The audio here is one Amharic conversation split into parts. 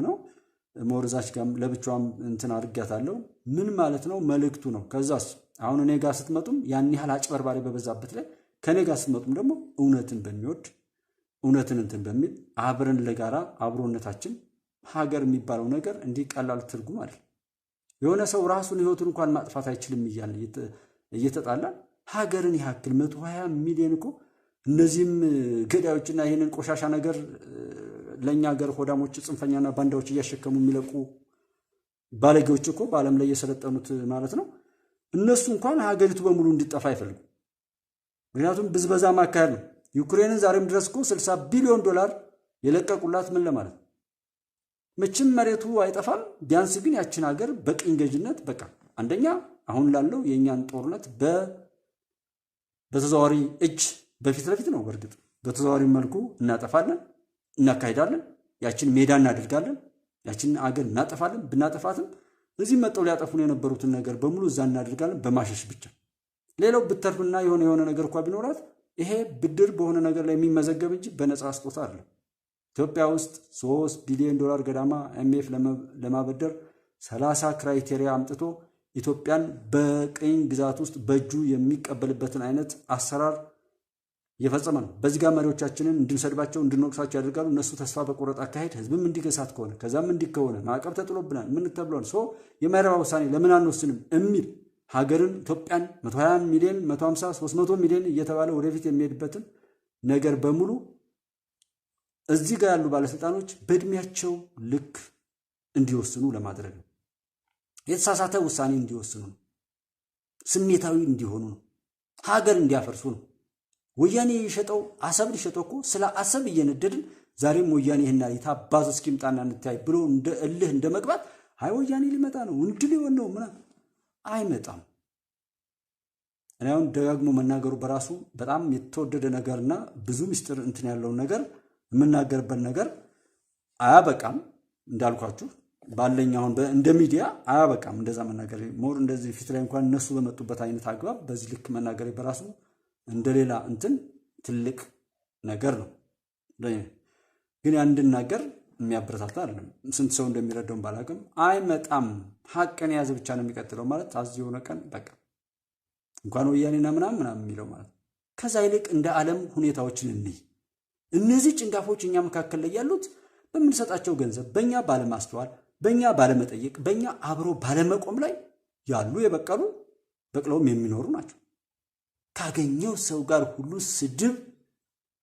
ነው ሞርዛች ጋም ለብቻዋም እንትን አድርጋታለሁ ምን ማለት ነው መልእክቱ ነው ከዛስ አሁን እኔ ጋር ስትመጡም ያን ያህል አጭበርባሪ በበዛበት ላይ ከኔ ጋር ስትመጡም ደግሞ እውነትን በሚወድ እውነትን እንትን በሚል አብረን ለጋራ አብሮነታችን ሀገር የሚባለው ነገር እንዲህ ቀላል ትርጉም አይደል የሆነ ሰው ራሱን ህይወቱን እንኳን ማጥፋት አይችልም ይያል እየተጣላ ሀገርን ያክል 120 ሚሊዮን እኮ እነዚህም ገዳዮችና ይሄንን ቆሻሻ ነገር ለኛ ሀገር ሆዳሞች ጽንፈኛና ባንዳዎች እያሸከሙ የሚለቁ ባለጌዎች እኮ በዓለም ላይ የሰለጠኑት ማለት ነው እነሱ እንኳን ሀገሪቱ በሙሉ እንዲጠፋ አይፈልጉ ምክንያቱም ብዝበዛ ማካሄድ ነው ዩክሬንን ዛሬም ድረስ እኮ 60 ቢሊዮን ዶላር የለቀቁላት ምን ለማለት መቼም መሬቱ አይጠፋም ቢያንስ ግን ያችን ሀገር በቅኝ ገዥነት በቃ አንደኛ አሁን ላለው የኛን ጦርነት በተዘዋዋሪ እጅ በፊት ለፊት ነው በርግጥ በተዘዋዋሪ መልኩ እናጠፋለን እናካሂዳለን ያችን ሜዳ እናደርጋለን ያችን ሀገር እናጠፋለን ብናጠፋትም እዚህ መጣው ሊያጠፉን የነበሩትን ነገር በሙሉ እዛ እናደርጋለን በማሸሽ ብቻ ሌላው ብትርፍና የሆነ ነገር እንኳን ቢኖራት ይሄ ብድር በሆነ ነገር ላይ የሚመዘገብ እንጂ በነፃ ስጦታ አይደለም ኢትዮጵያ ውስጥ 3 ቢሊዮን ዶላር ገዳማ ኤምኤፍ ለማበደር 30 ክራይቴሪያ አምጥቶ ኢትዮጵያን በቅኝ ግዛት ውስጥ በእጁ የሚቀበልበትን አይነት አሰራር የፈጸመ ነው በዚህ ጋር መሪዎቻችንን እንድንሰድባቸው እንድንወቅሳቸው ያደርጋሉ እነሱ ተስፋ በቆረጥ አካሄድ ህዝብም እንዲገሳት ከሆነ ከዛም እንዲከሆነ ማዕቀብ ተጥሎብናል ምን ተብሏል የማይረባ ውሳኔ ለምን አንወስንም እሚል ሀገርን ኢትዮጵያን 120 ሚሊዮን 150 300 ሚሊዮን እየተባለ ወደፊት የሚሄድበትን ነገር በሙሉ እዚህ ጋር ያሉ ባለስልጣኖች በእድሜያቸው ልክ እንዲወስኑ ለማድረግ ነው የተሳሳተ ውሳኔ እንዲወስኑ ነው ስሜታዊ እንዲሆኑ ነው ሀገር እንዲያፈርሱ ነው ወያኔ የሸጠው አሰብ ሊሸጠው እኮ ስለ አሰብ እየነደድን ዛሬም ወያኔ ይሄና ይታባዝ እስኪምጣና እንታይ ብሎ እንደ እልህ እንደመግባት አይ ወያኔ ሊመጣ ነው እንድል ይሆን ነው ምና አይመጣም እኔ አሁን ደጋግሞ መናገሩ በራሱ በጣም የተወደደ ነገርና ብዙ ምስጢር እንትን ያለው ነገር የምናገርበት ነገር አያበቃም እንዳልኳችሁ ባለኝ አሁን እንደ ሚዲያ አያበቃም እንደዛ መናገር ሞር እንደዚህ ፊት ላይ እንኳን እነሱ በመጡበት አይነት አግባብ በዚህ ልክ መናገር በራሱ እንደሌላ እንትን ትልቅ ነገር ነው ግን ያን እንድናገር የሚያበረታታ አይደለም ስንት ሰው እንደሚረዳው ባላቅም አይመጣም ሐቅን ያዘ ብቻ ነው የሚቀጥለው ማለት አዚው ነው ቀን በቃ እንኳን ወያኔና ምናምን የሚለው ማለት ከዛ ይልቅ እንደ ዓለም ሁኔታዎችን እነዚህ ጭንጋፎች እኛ መካከል ላይ ያሉት በምንሰጣቸው ገንዘብ በእኛ ባለማስተዋል በእኛ ባለመጠየቅ በእኛ አብሮ ባለመቆም ላይ ያሉ የበቀሉ በቅለውም የሚኖሩ ናቸው ካገኘው ሰው ጋር ሁሉ ስድብ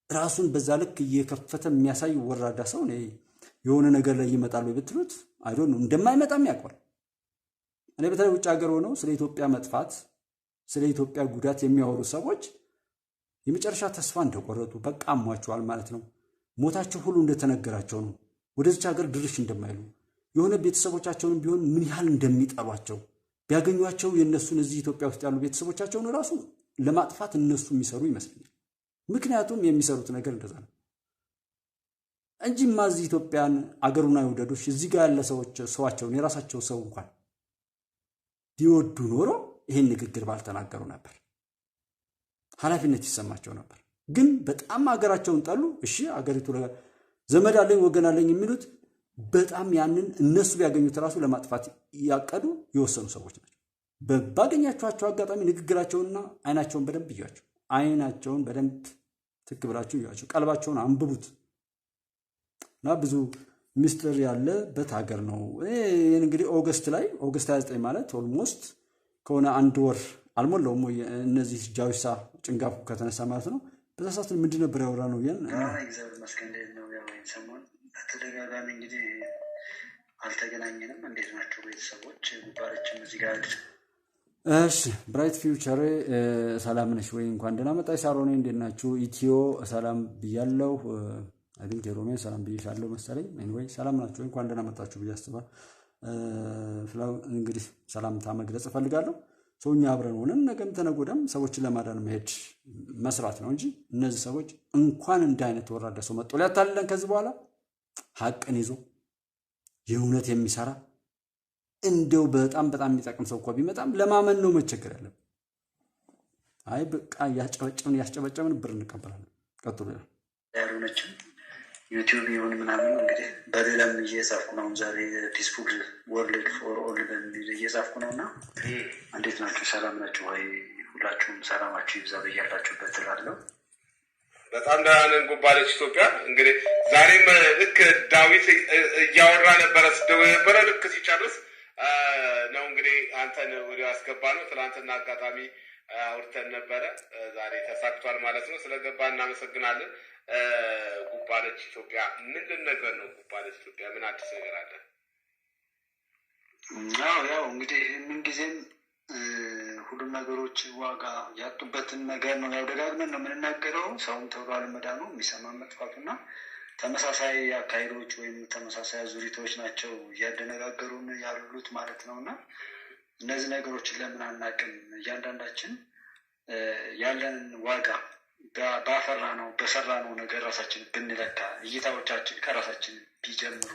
ራሱን በዛ ልክ እየከፈተ የሚያሳይ ወራዳ ሰው ነው የሆነ ነገር ላይ ይመጣሉ ብትሉት አይዶን እንደማይመጣም ያውቃል እኔ በተለይ ውጭ ሀገር ሆነው ስለ ኢትዮጵያ መጥፋት ስለ ኢትዮጵያ ጉዳት የሚያወሩ ሰዎች የመጨረሻ ተስፋ እንደቆረጡ በቃ አሟቸዋል ማለት ነው ሞታቸው ሁሉ እንደተነገራቸው ነው ወደዚህ ሀገር ድርሽ እንደማይሉ የሆነ ቤተሰቦቻቸውን ቢሆን ምን ያህል እንደሚጠሏቸው ቢያገኙአቸው የነሱን እዚህ ኢትዮጵያ ውስጥ ያሉ ቤተሰቦቻቸውን ራሱ ለማጥፋት እነሱ የሚሰሩ ይመስላል ምክንያቱም የሚሰሩት ነገር እንደዛ ነው እንጂ ማዚ ኢትዮጵያን አገሩና ይወደዱሽ እዚህ ጋር ያለ ሰዋቸውን የራሳቸው ሰው እንኳን ቢወዱ ኖሮ ይሄን ንግግር ባልተናገሩ ነበር ኃላፊነት ይሰማቸው ነበር ግን በጣም አገራቸውን ጠሉ እሺ አገሪቱ ዘመድ አለኝ ወገን አለኝ የሚሉት በጣም ያንን እነሱ ቢያገኙት ራሱ ለማጥፋት ያቀዱ የወሰኑ ሰዎች ናቸው ባገኛቸው አጋጣሚ ንግግራቸውንና አይናቸውን በደንብ ይያቸው አይናቸውን በደንብ ትክብራቸው ይያቸው ቀልባቸውን አንብቡት እና ብዙ ሚስጥር ያለበት ሀገር ነው እንግዲህ ኦገስት 29 ማለት ኦልሞስት ከሆነ አንድ ወር አልሞላውም እነዚህ ጃዊሳ ጭንጋፉ ከተነሳ ማለት ነው በዛሳት ምንድን ነበር ያወራ ነው ያን እግዚአብሔር ይመስገን ነው ያው ሰሞን በተደጋጋሚ እንግዲህ አልተገናኘንም እንዴት ናቸው ቤተሰቦች ጉባኤችን እዚህ ጋር እሺ ብራይት ፊውቸር ሰላም ነሽ ወይ እንኳን ደህና መጣሽ ሳሮኔ እንዴት ናችሁ ኢትዮ ሰላም ብያለሁ አይን ጀሮሜ ሰላም ብዬሻለሁ መሰለኝ ኤኒዌይ ሰላም ናችሁ እንኳን ደህና መጣችሁ ብያስባ ፍላው እንግዲህ ሰላምታ መግለጽ ፈልጋለሁ ሰውኛ አብረን ሆነን ነገም ተነጎደም ሰዎችን ለማዳን መሄድ መስራት ነው እንጂ እነዚህ ሰዎች እንኳን እንደ አይነት ወራዳ ሰው መጥቶ ሊያታልለን ከዚህ በኋላ ሐቅን ይዞ የእውነት የሚሰራ እንደው በጣም የሚጠቅም ሰው እኮ ቢመጣም ለማመን ነው መቸገር ያለብን አይ በቃ ያጨበጨብን ብር እንቀበላለን ቀጥሉ ያሉነችም ዩቲዩብ ይሁን ምናምን እንግዲህ በሌላም እየጻፍኩ ነው። ዛሬ ፒስፉል ወርልድ ፎር ኦል በሚል እየጻፍኩ ነው እና እንዴት ናችሁ? ሰላም ናችሁ ወይ? ሁላችሁም ሰላማችሁ ይብዛ በያላችሁበት እላለሁ። በጣም ደህና ነን። ጉባለች ኢትዮጵያ እንግዲህ ዛሬም ልክ ዳዊት እያወራ ነበረ ስደው የነበረ ልክ ሲጨርስ ነው እንግዲህ አንተን ወደ አስገባ ነው። ትናንትና አጋጣሚ አውርተን ነበረ። ዛሬ ተሳክቷል ማለት ነው። ስለገባ እናመሰግናለን። ጉባለች ኢትዮጵያ ምን ልነገር ነው? ጉባለች ኢትዮጵያ ምን አዲስ ነገር አለ? ያው እንግዲህ ምንጊዜም ሁሉም ነገሮች ዋጋ ያጡበትን ነገር ነው። ያው ደጋግመን ነው የምንናገረው። ሰውም ተብሎ አለመዳኑ የሚሰማ መጥፋቱና ተመሳሳይ አካሄዶች ወይም ተመሳሳይ አዙሪቶች ናቸው እያደነጋገሩን ያሉት ማለት ነው። እና እነዚህ ነገሮችን ለምን አናቅም? እያንዳንዳችን ያለንን ዋጋ ባፈራ ነው በሰራ ነው ነገር ራሳችን ብንለካ፣ እይታዎቻችን ከራሳችን ቢጀምሩ።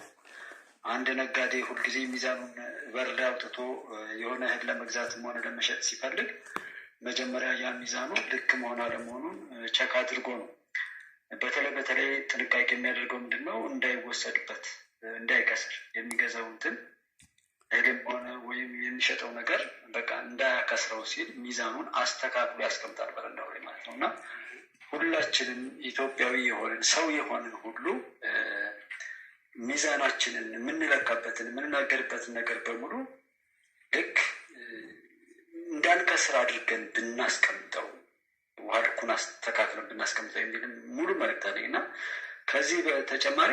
አንድ ነጋዴ ሁልጊዜ ሚዛኑን በር ላይ አውጥቶ የሆነ እህል ለመግዛትም ሆነ ለመሸጥ ሲፈልግ መጀመሪያ ያ ሚዛኑ ልክ መሆን አለመሆኑን ቸክ አድርጎ ነው። በተለይ ጥንቃቄ የሚያደርገው ምንድን ነው? እንዳይወሰድበት፣ እንዳይከስር የሚገዛው እንትን እህልም ሆነ ወይም የሚሸጠው ነገር በቃ እንዳያከስረው ሲል ሚዛኑን አስተካክሎ ያስቀምጣል በረንዳው ላይ ማለት ነው። እና ሁላችንም ኢትዮጵያዊ የሆንን ሰው የሆንን ሁሉ ሚዛናችንን የምንለካበትን የምንናገርበትን ነገር በሙሉ ልክ እንዳንከስር አድርገን ብናስቀምጠው፣ ውሃ ልኩን አስተካክለን ብናስቀምጠው የሚልም ሙሉ መልእክት አለኝ እና ከዚህ በተጨማሪ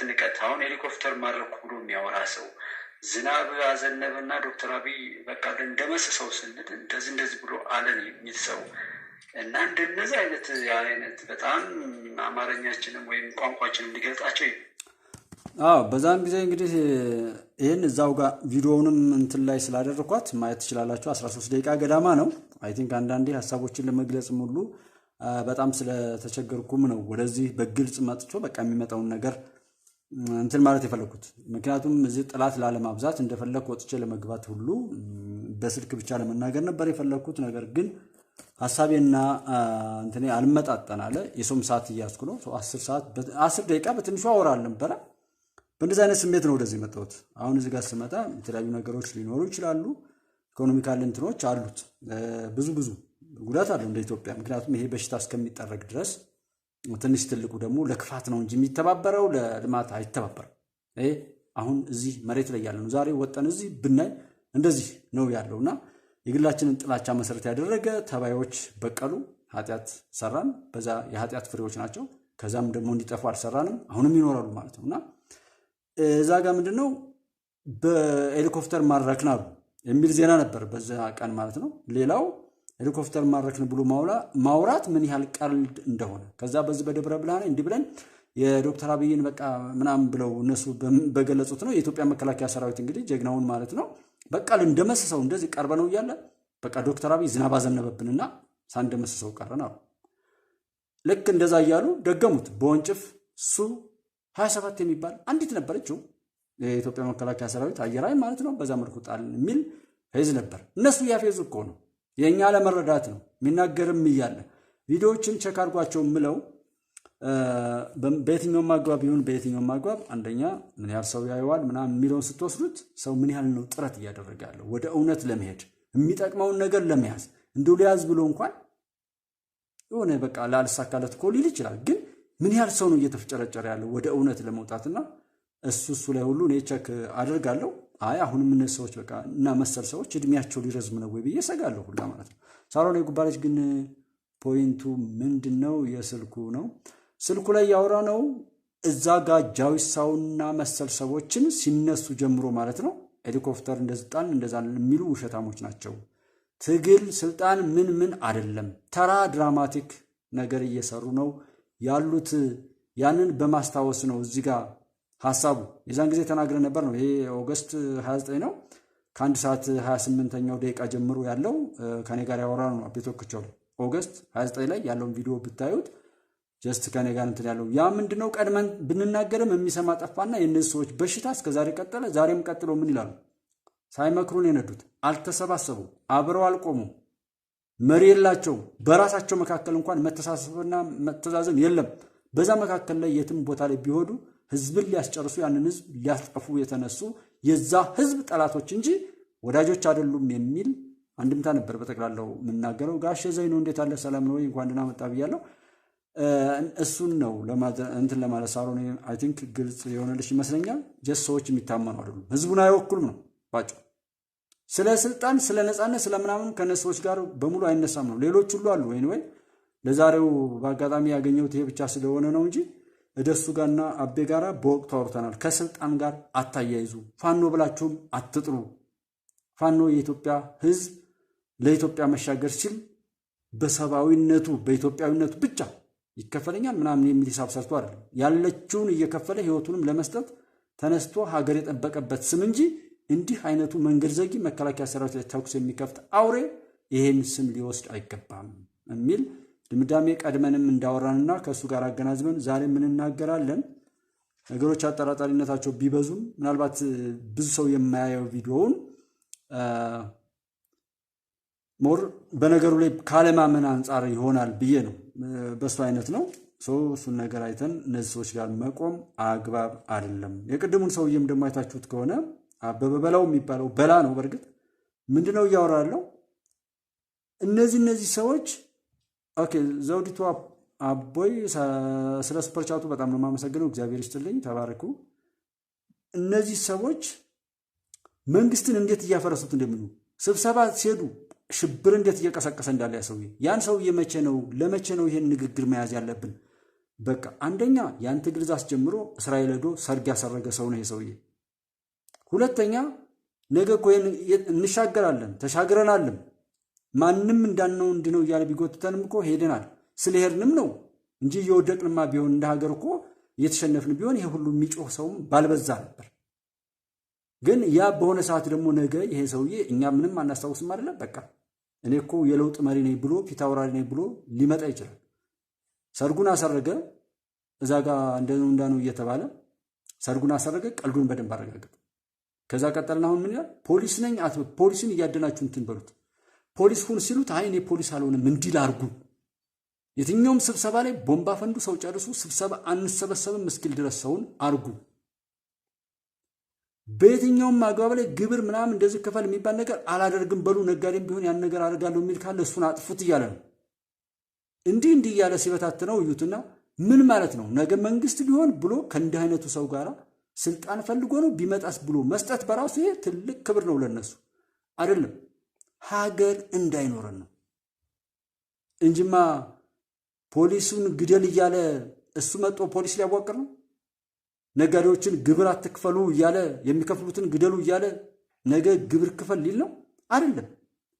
ንቀት አሁን ሄሊኮፕተር ማድረኩ ብሎ የሚያወራ ሰው፣ ዝናብ አዘነበና ዶክተር አብይ በቃ እንደመስሰው ስንል እንደዚህ ብሎ አለን የሚል ሰው እና እንደነዚህ አይነት በጣም አማርኛችንም ወይም ቋንቋችንም ሊገልጣቸው በዛን ጊዜ እንግዲህ ይህን እዛው ጋር ቪዲዮውንም እንትን ላይ ስላደረኳት ማየት ትችላላችሁ። 13 ደቂቃ ገዳማ ነው። አይ ቲንክ አንዳንዴ ሀሳቦችን ለመግለጽም ሁሉ በጣም ስለተቸገርኩም ነው ወደዚህ በግልጽ መጥቶ በቃ የሚመጣውን ነገር እንትን ማለት የፈለኩት። ምክንያቱም እዚህ ጥላት ላለማብዛት እንደፈለኩ ወጥቼ ለመግባት ሁሉ በስልክ ብቻ ለመናገር ነበር የፈለኩት። ነገር ግን ሀሳቤና እንትኔ አልመጣጠን አለ። የሰውም ሰዓት እያስኩ ነው። 10 ደቂቃ በትንሹ አወራል ነበረ። በእንደዚህ አይነት ስሜት ነው ወደዚህ መጣሁት። አሁን እዚህ ጋር ስመጣ የተለያዩ ነገሮች ሊኖሩ ይችላሉ። ኢኮኖሚካል እንትኖች አሉት። ብዙ ጉዳት አለው እንደ ኢትዮጵያ። ምክንያቱም ይሄ በሽታ እስከሚጠረግ ድረስ ትንሽ ትልቁ ደግሞ ለክፋት ነው እንጂ የሚተባበረው ለልማት አይተባበርም። ይሄ አሁን እዚህ መሬት ላይ ያለ ነው። ዛሬ ወጠን እዚህ ብናይ እንደዚህ ነው ያለውና የግላችንን ጥላቻ መሰረት ያደረገ ተባዮች በቀሉ፣ ኃጢአት ሰራን። በዛ የኃጢአት ፍሬዎች ናቸው። ከዛም ደግሞ እንዲጠፉ አልሰራንም፣ አሁንም ይኖራሉ ማለት ነውና እዛ ጋር ምንድነው በሄሊኮፕተር ማረክን አሉ የሚል ዜና ነበር በዛ ቀን ማለት ነው። ሌላው ሄሊኮፕተር ማረክን ብሎ ማውራት ምን ያህል ቀልድ እንደሆነ ከዛ በዚህ በደብረ ብርሃን እንዲህ ብለን የዶክተር አብይን በቃ ምናምን ብለው እነሱ በገለጹት ነው። የኢትዮጵያ መከላከያ ሰራዊት እንግዲህ ጀግናውን ማለት ነው በቃ እንደመስሰው እንደዚህ ቀርበ ነው እያለ በቃ ዶክተር አብይ ዝናብ አዘነበብንና ሳንደመስሰው ቀረን አሉ። ልክ እንደዛ እያሉ ደገሙት። በወንጭፍ ሱ 27 የሚባል አንዲት ነበረችው የኢትዮጵያ መከላከያ ሰራዊት አየር ኃይል ማለት ነው። በዛ መልኩ ጣል የሚል ፌዝ ነበር። እነሱ ያፌዙ እኮ ነው፣ የኛ ለመረዳት ነው። የሚናገርም እያለ ቪዲዮዎችን ቼክ አድርጓቸው ምለው በየትኛውም አግባብ ይሁን በየትኛውም አግባብ አንደኛ ምን ያህል ሰው ያየዋል ምናምን የሚለውን ስትወስዱት ሰው ምን ያህል ነው ጥረት እያደረገ ያለው ወደ እውነት ለመሄድ የሚጠቅመውን ነገር ለመያዝ እንዲሁ ሊያዝ ብሎ እንኳን የሆነ በቃ ላልሳካለት እኮ ሊል ይችላል። ግን ምን ያህል ሰው ነው እየተፍጨረጨረ ያለው ወደ እውነት ለመውጣትና እሱ ላይ ሁሉ እኔ ቼክ አደርጋለሁ። አይ አሁንም እነዚህ ሰዎች በቃ እና መሰል ሰዎች እድሜያቸው ሊረዝም ነው ወይ ብዬ እሰጋለሁ ሁላ ማለት ነው። ሳሎን የጉባለች ግን ፖይንቱ ምንድነው? የስልኩ ነው። ስልኩ ላይ ያወራ ነው እዛ ጋር ጃዊሳውና መሰል ሰዎችን ሲነሱ ጀምሮ ማለት ነው ሄሊኮፕተር እንደዝጣን እንደዛ የሚሉ ውሸታሞች ናቸው። ትግል ስልጣን ምን አይደለም፣ ተራ ድራማቲክ ነገር እየሰሩ ነው ያሉት። ያንን በማስታወስ ነው እዚህ ጋር ሐሳቡ የዛን ጊዜ ተናግረ ነበር ነው። ይሄ ኦገስት 29 ነው ከ1 ሰዓት 28ኛው ደቂቃ ጀምሮ ያለው ከኔ ጋር ያወራ ነው አቤቶክቸው ኦገስት 29 ላይ ያለውን ቪዲዮ ብታዩት ጀስት ከኔ ጋር እንትን ያለው ያ ምንድነው ቀድመን ብንናገርም የሚሰማ ጠፋና የነዚህ ሰዎች በሽታ እስከዛሬ ቀጠለ። ዛሬም ቀጥሎ ምን ይላሉ? ሳይመክሩን የነዱት አልተሰባሰቡ፣ አብረው አልቆሙ፣ መሪ የላቸው። በራሳቸው መካከል እንኳን መተሳሰብና መተዛዘን የለም። በዛ መካከል ላይ የትም ቦታ ላይ ቢሆዱ ህዝብን ሊያስጨርሱ ያንን ህዝብ ሊያስጠፉ የተነሱ የዛ ህዝብ ጠላቶች እንጂ ወዳጆች አይደሉም የሚል አንድምታ ነበር በጠቅላላው የምናገረው። ጋሼ ዘይኑ እንዴት አለ? ሰላም ነው? እንኳን ደህና መጣ ብያለሁ። እሱን ነው እንትን ለማለት ሳሮን አይ ቲንክ ግልጽ የሆነልሽ ይመስለኛል። ጀስት ሰዎች የሚታመኑ አይደሉም፣ ህዝቡን አይወክሉም ነው ባጭሩ። ስለ ስልጣን፣ ስለ ነፃነት፣ ስለምናምን ከነሱ ሰዎች ጋር በሙሉ አይነሳም ነው። ሌሎች ሁሉ አሉ ወይ ለዛሬው በአጋጣሚ ያገኘሁት ይሄ ብቻ ስለሆነ ነው እንጂ እደሱ ጋርና አቤ ጋራ በወቅቱ አውርተናል። ከስልጣን ጋር አታያይዙ፣ ፋኖ ብላችሁም አትጥሩ። ፋኖ የኢትዮጵያ ህዝብ ለኢትዮጵያ መሻገር ሲል በሰብአዊነቱ በኢትዮጵያዊነቱ ብቻ ይከፈለኛል ምናምን የሚል ሂሳብ ሰርቶ አይደለም። ያለችውን እየከፈለ ህይወቱንም ለመስጠት ተነስቶ ሀገር የጠበቀበት ስም እንጂ እንዲህ አይነቱ መንገድ ዘጊ መከላከያ ሰራዊት ላይ ተኩስ የሚከፍት አውሬ ይሄን ስም ሊወስድ አይገባም የሚል ድምዳሜ ቀድመንም እንዳወራንና ከእሱ ጋር አገናዝበን ዛሬ ምን እናገራለን። ነገሮች አጠራጣሪነታቸው ቢበዙም ምናልባት ብዙ ሰው የማያየው ቪዲዮውን ሞር በነገሩ ላይ ካለማመን አንጻር ይሆናል ብዬ ነው። በሱ አይነት ነው። እሱን ነገር አይተን እነዚህ ሰዎች ጋር መቆም አግባብ አይደለም። የቅድሙን ሰውዬም ደግሞ አይታችሁት ከሆነ አበበ በላው የሚባለው በላ ነው። በእርግጥ ምንድነው እያወራ ያለው? እነዚህ ሰዎች ኦኬ። ዘውዲቱ አቦይ ስለ ሱፐርቻቱ በጣም ነው የማመሰግነው። እግዚአብሔር ይስጥልኝ፣ ተባረኩ። እነዚህ ሰዎች መንግስትን እንዴት እያፈረሱት እንደሚሉ ስብሰባ ሲሄዱ ሽብር እንዴት እየቀሰቀሰ እንዳለ ያሰውዬ ያን ሰውዬ ለመቼ ነው ይሄን ንግግር መያዝ ያለብን? በቃ አንደኛ ያን ትግል አስጀምሮ እስራኤል ሄዶ ሰርግ ያሰረገ ሰው ነው ይሄ ሰውዬ። ሁለተኛ ነገ እኮ እንሻገራለን ተሻግረናልም ማንም እንዳንነው እንድነው እያለ ቢጎትተንም እኮ ሄደናል። ስለሄድንም ነው እንጂ እየወደቅንማ ቢሆን እንደ ሀገር እኮ እየተሸነፍን ቢሆን ይሄ ሁሉ የሚጮህ ሰውም ባልበዛ ነበር። ግን ያ በሆነ ሰዓት ደግሞ ነገ ይሄ ሰውዬ እኛ ምንም አናስታውስም አይደለ? በቃ እኔ እኮ የለውጥ መሪ ነኝ ብሎ ፊት አውራሪ ነኝ ብሎ ሊመጣ ይችላል። ሰርጉን አሰረገ፣ እዛ ጋር እንዳነው እየተባለ ሰርጉን አሰረገ። ቀልዱን በደንብ አረጋገጠ። ከዛ ቀጠልና አሁን ምን ይላል? ፖሊስ ነኝ አትበል። ፖሊስን እያደናችሁ እንትን በሉት። ፖሊስ ሁን ሲሉት አይ እኔ ፖሊስ አልሆንም እንዲል አርጉ። የትኛውም ስብሰባ ላይ ቦምባ ፈንዱ፣ ሰው ጨርሱ፣ ስብሰባ አንሰበሰብም እስኪል ድረስ ሰውን አርጉ። በየትኛውም አግባብ ላይ ግብር ምናምን እንደዚህ ክፈል የሚባል ነገር አላደርግም በሉ። ነጋዴም ቢሆን ያን ነገር አደርጋለሁ የሚል ካለ እሱን አጥፉት እያለ ነው። እንዲህ እያለ ሲበታትነው እዩትና ምን ማለት ነው? ነገ መንግስት ቢሆን ብሎ ከእንዲህ አይነቱ ሰው ጋር ስልጣን ፈልጎ ነው ቢመጣስ ብሎ መስጠት በራሱ ይሄ ትልቅ ክብር ነው ለነሱ አይደለም። ሀገር እንዳይኖረን ነው እንጂማ ፖሊሱን ግደል እያለ እሱ መጥቶ ፖሊስ ሊያዋቅር ነው። ነጋዴዎችን ግብር አትክፈሉ እያለ የሚከፍሉትን ግደሉ እያለ ነገ ግብር ክፈል ሊል ነው አይደለም።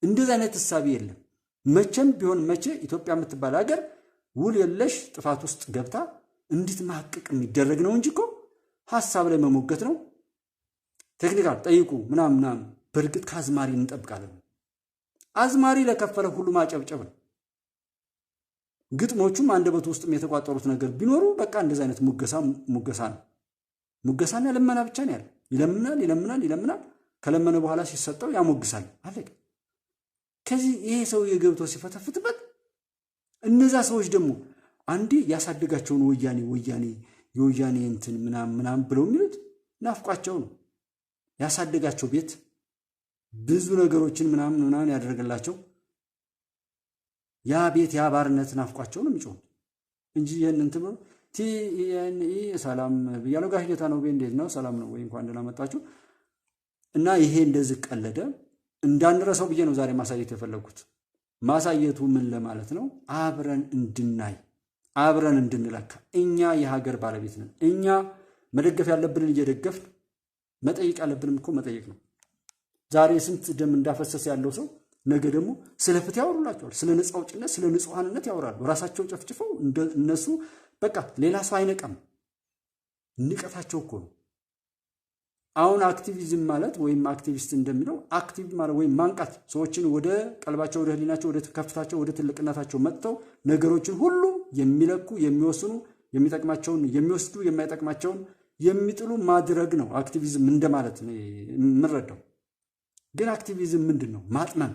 እንደዚህ አይነት እሳቤ የለም። መቼም ቢሆን መቼ ኢትዮጵያ የምትባል ሀገር ውል የለሽ ጥፋት ውስጥ ገብታ እንድትማቅቅ የሚደረግ ነው እንጂ እኮ ሀሳብ ላይ መሞገት ነው። ቴክኒካል ጠይቁ ምናምን። በእርግጥ ከአዝማሪ እንጠብቃለን። አዝማሪ ለከፈለ ሁሉ ማጨብጨብ ነው። ግጥሞቹም አንደበቱ ውስጥም የተቋጠሩት ነገር ቢኖሩ በቃ እንደዚህ አይነት ሙገሳ ነው። ሙገሳና ልመና ብቻ ነው ያለው። ይለምናል። ከለመነ በኋላ ሲሰጠው ያሞግሳል። አለቀ። ከዚህ ይሄ ሰው የገብቶ ሲፈተፍትበት እነዛ ሰዎች ደግሞ አንዴ ያሳደጋቸውን የወያኔ እንትን ምናምን ብለው የሚሉት ናፍቋቸው ነው። ያሳደጋቸው ቤት ብዙ ነገሮችን ምናምን ያደረገላቸው ያ ቤት ያ ባርነት ናፍቋቸው ነው የሚጮህ እንጂ ይሄን እንትን ብሎ ሰላም ብያለሁ። ጋሽ ጌታ ነው እንዴት ነው? ሰላም ነው ወይ? እንኳን ደህና መጣችሁ። እና ይሄ እንደዚህ ቀለደ እንዳንረሳው ብዬ ነው ዛሬ ማሳየት የፈለኩት። ማሳየቱ ምን ለማለት ነው? አብረን እንድናይ አብረን እንድንለካ። እኛ የሀገር ባለቤት ነን። እኛ መደገፍ ያለብንን እየደገፍን መጠየቅ ያለብንም እኮ መጠየቅ ነው። ዛሬ ስንት ደም እንዳፈሰሰ ያለው ሰው ነገ ደግሞ ስለ ፍትህ ያወሩላቸዋል። ስለ ነፃ አውጭነት፣ ስለ ንጹሐንነት ያወራሉ። ራሳቸው ጨፍጭፈው እነሱ በቃ ሌላ ሰው አይነቀም። ንቀታቸው እኮ ነው። አሁን አክቲቪዝም ማለት ወይም አክቲቪስት እንደሚለው አክቲቭ ማለት ወይም ማንቃት፣ ሰዎችን ወደ ቀልባቸው፣ ወደ ህሊናቸው፣ ወደ ከፍታቸው፣ ወደ ትልቅነታቸው መጥተው ነገሮችን ሁሉ የሚለኩ የሚወስኑ፣ የሚጠቅማቸውን የሚወስዱ፣ የማይጠቅማቸውን የሚጥሉ ማድረግ ነው አክቲቪዝም እንደማለት ነው የምንረዳው። ግን አክቲቪዝም ምንድን ነው? ማጥመም፣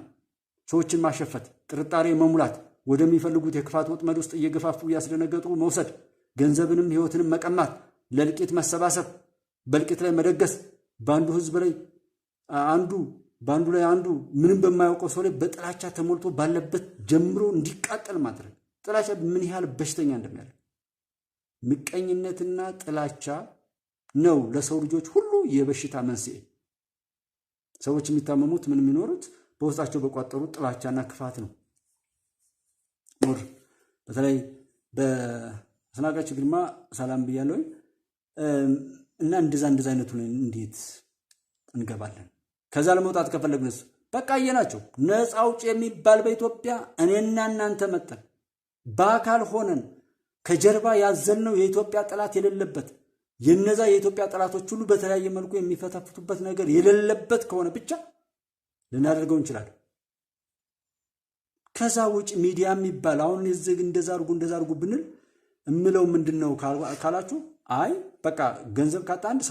ሰዎችን ማሸፈት፣ ጥርጣሬ መሙላት፣ ወደሚፈልጉት የክፋት ወጥመድ ውስጥ እየገፋፉ እያስደነገጡ መውሰድ፣ ገንዘብንም ህይወትንም መቀማት፣ ለልቂት መሰባሰብ፣ በልቂት ላይ መደገስ፣ በአንዱ ህዝብ ላይ በአንዱ ላይ አንዱ ምንም በማያውቀው ሰው ላይ በጥላቻ ተሞልቶ ባለበት ጀምሮ እንዲቃጠል ማድረግ። ጥላቻ ምን ያህል በሽተኛ እንደሚያደርግ ምቀኝነትና ጥላቻ ነው ለሰው ልጆች ሁሉ የበሽታ መንስኤ። ሰዎች የሚታመሙት ምን የሚኖሩት በውስጣቸው በቋጠሩት ጥላቻና ክፋት ነው። በተለይ በአስናቀች ግርማ ሰላም ብያለሁ እና እንደዛ አይነቱ እንዴት እንገባለን? ከዛ ለመውጣት ከፈለግንስ በቃ አየናቸው። ነፃ አውጪ የሚባል በኢትዮጵያ እኔና እናንተ መጠን በአካል ሆነን ከጀርባ ያዘልነው የኢትዮጵያ ጠላት የሌለበት የነዛ የኢትዮጵያ ጠላቶች ሁሉ በተለያየ መልኩ የሚፈተፍቱበት ነገር የሌለበት ከሆነ ብቻ ልናደርገው እንችላለን። ከዛ ውጭ ሚዲያ የሚባል አሁን እንደዛ አድርጉ ብንል እምለው ምንድነው ካላችሁ፣ አይ በቃ ገንዘብ ካጣ አንድ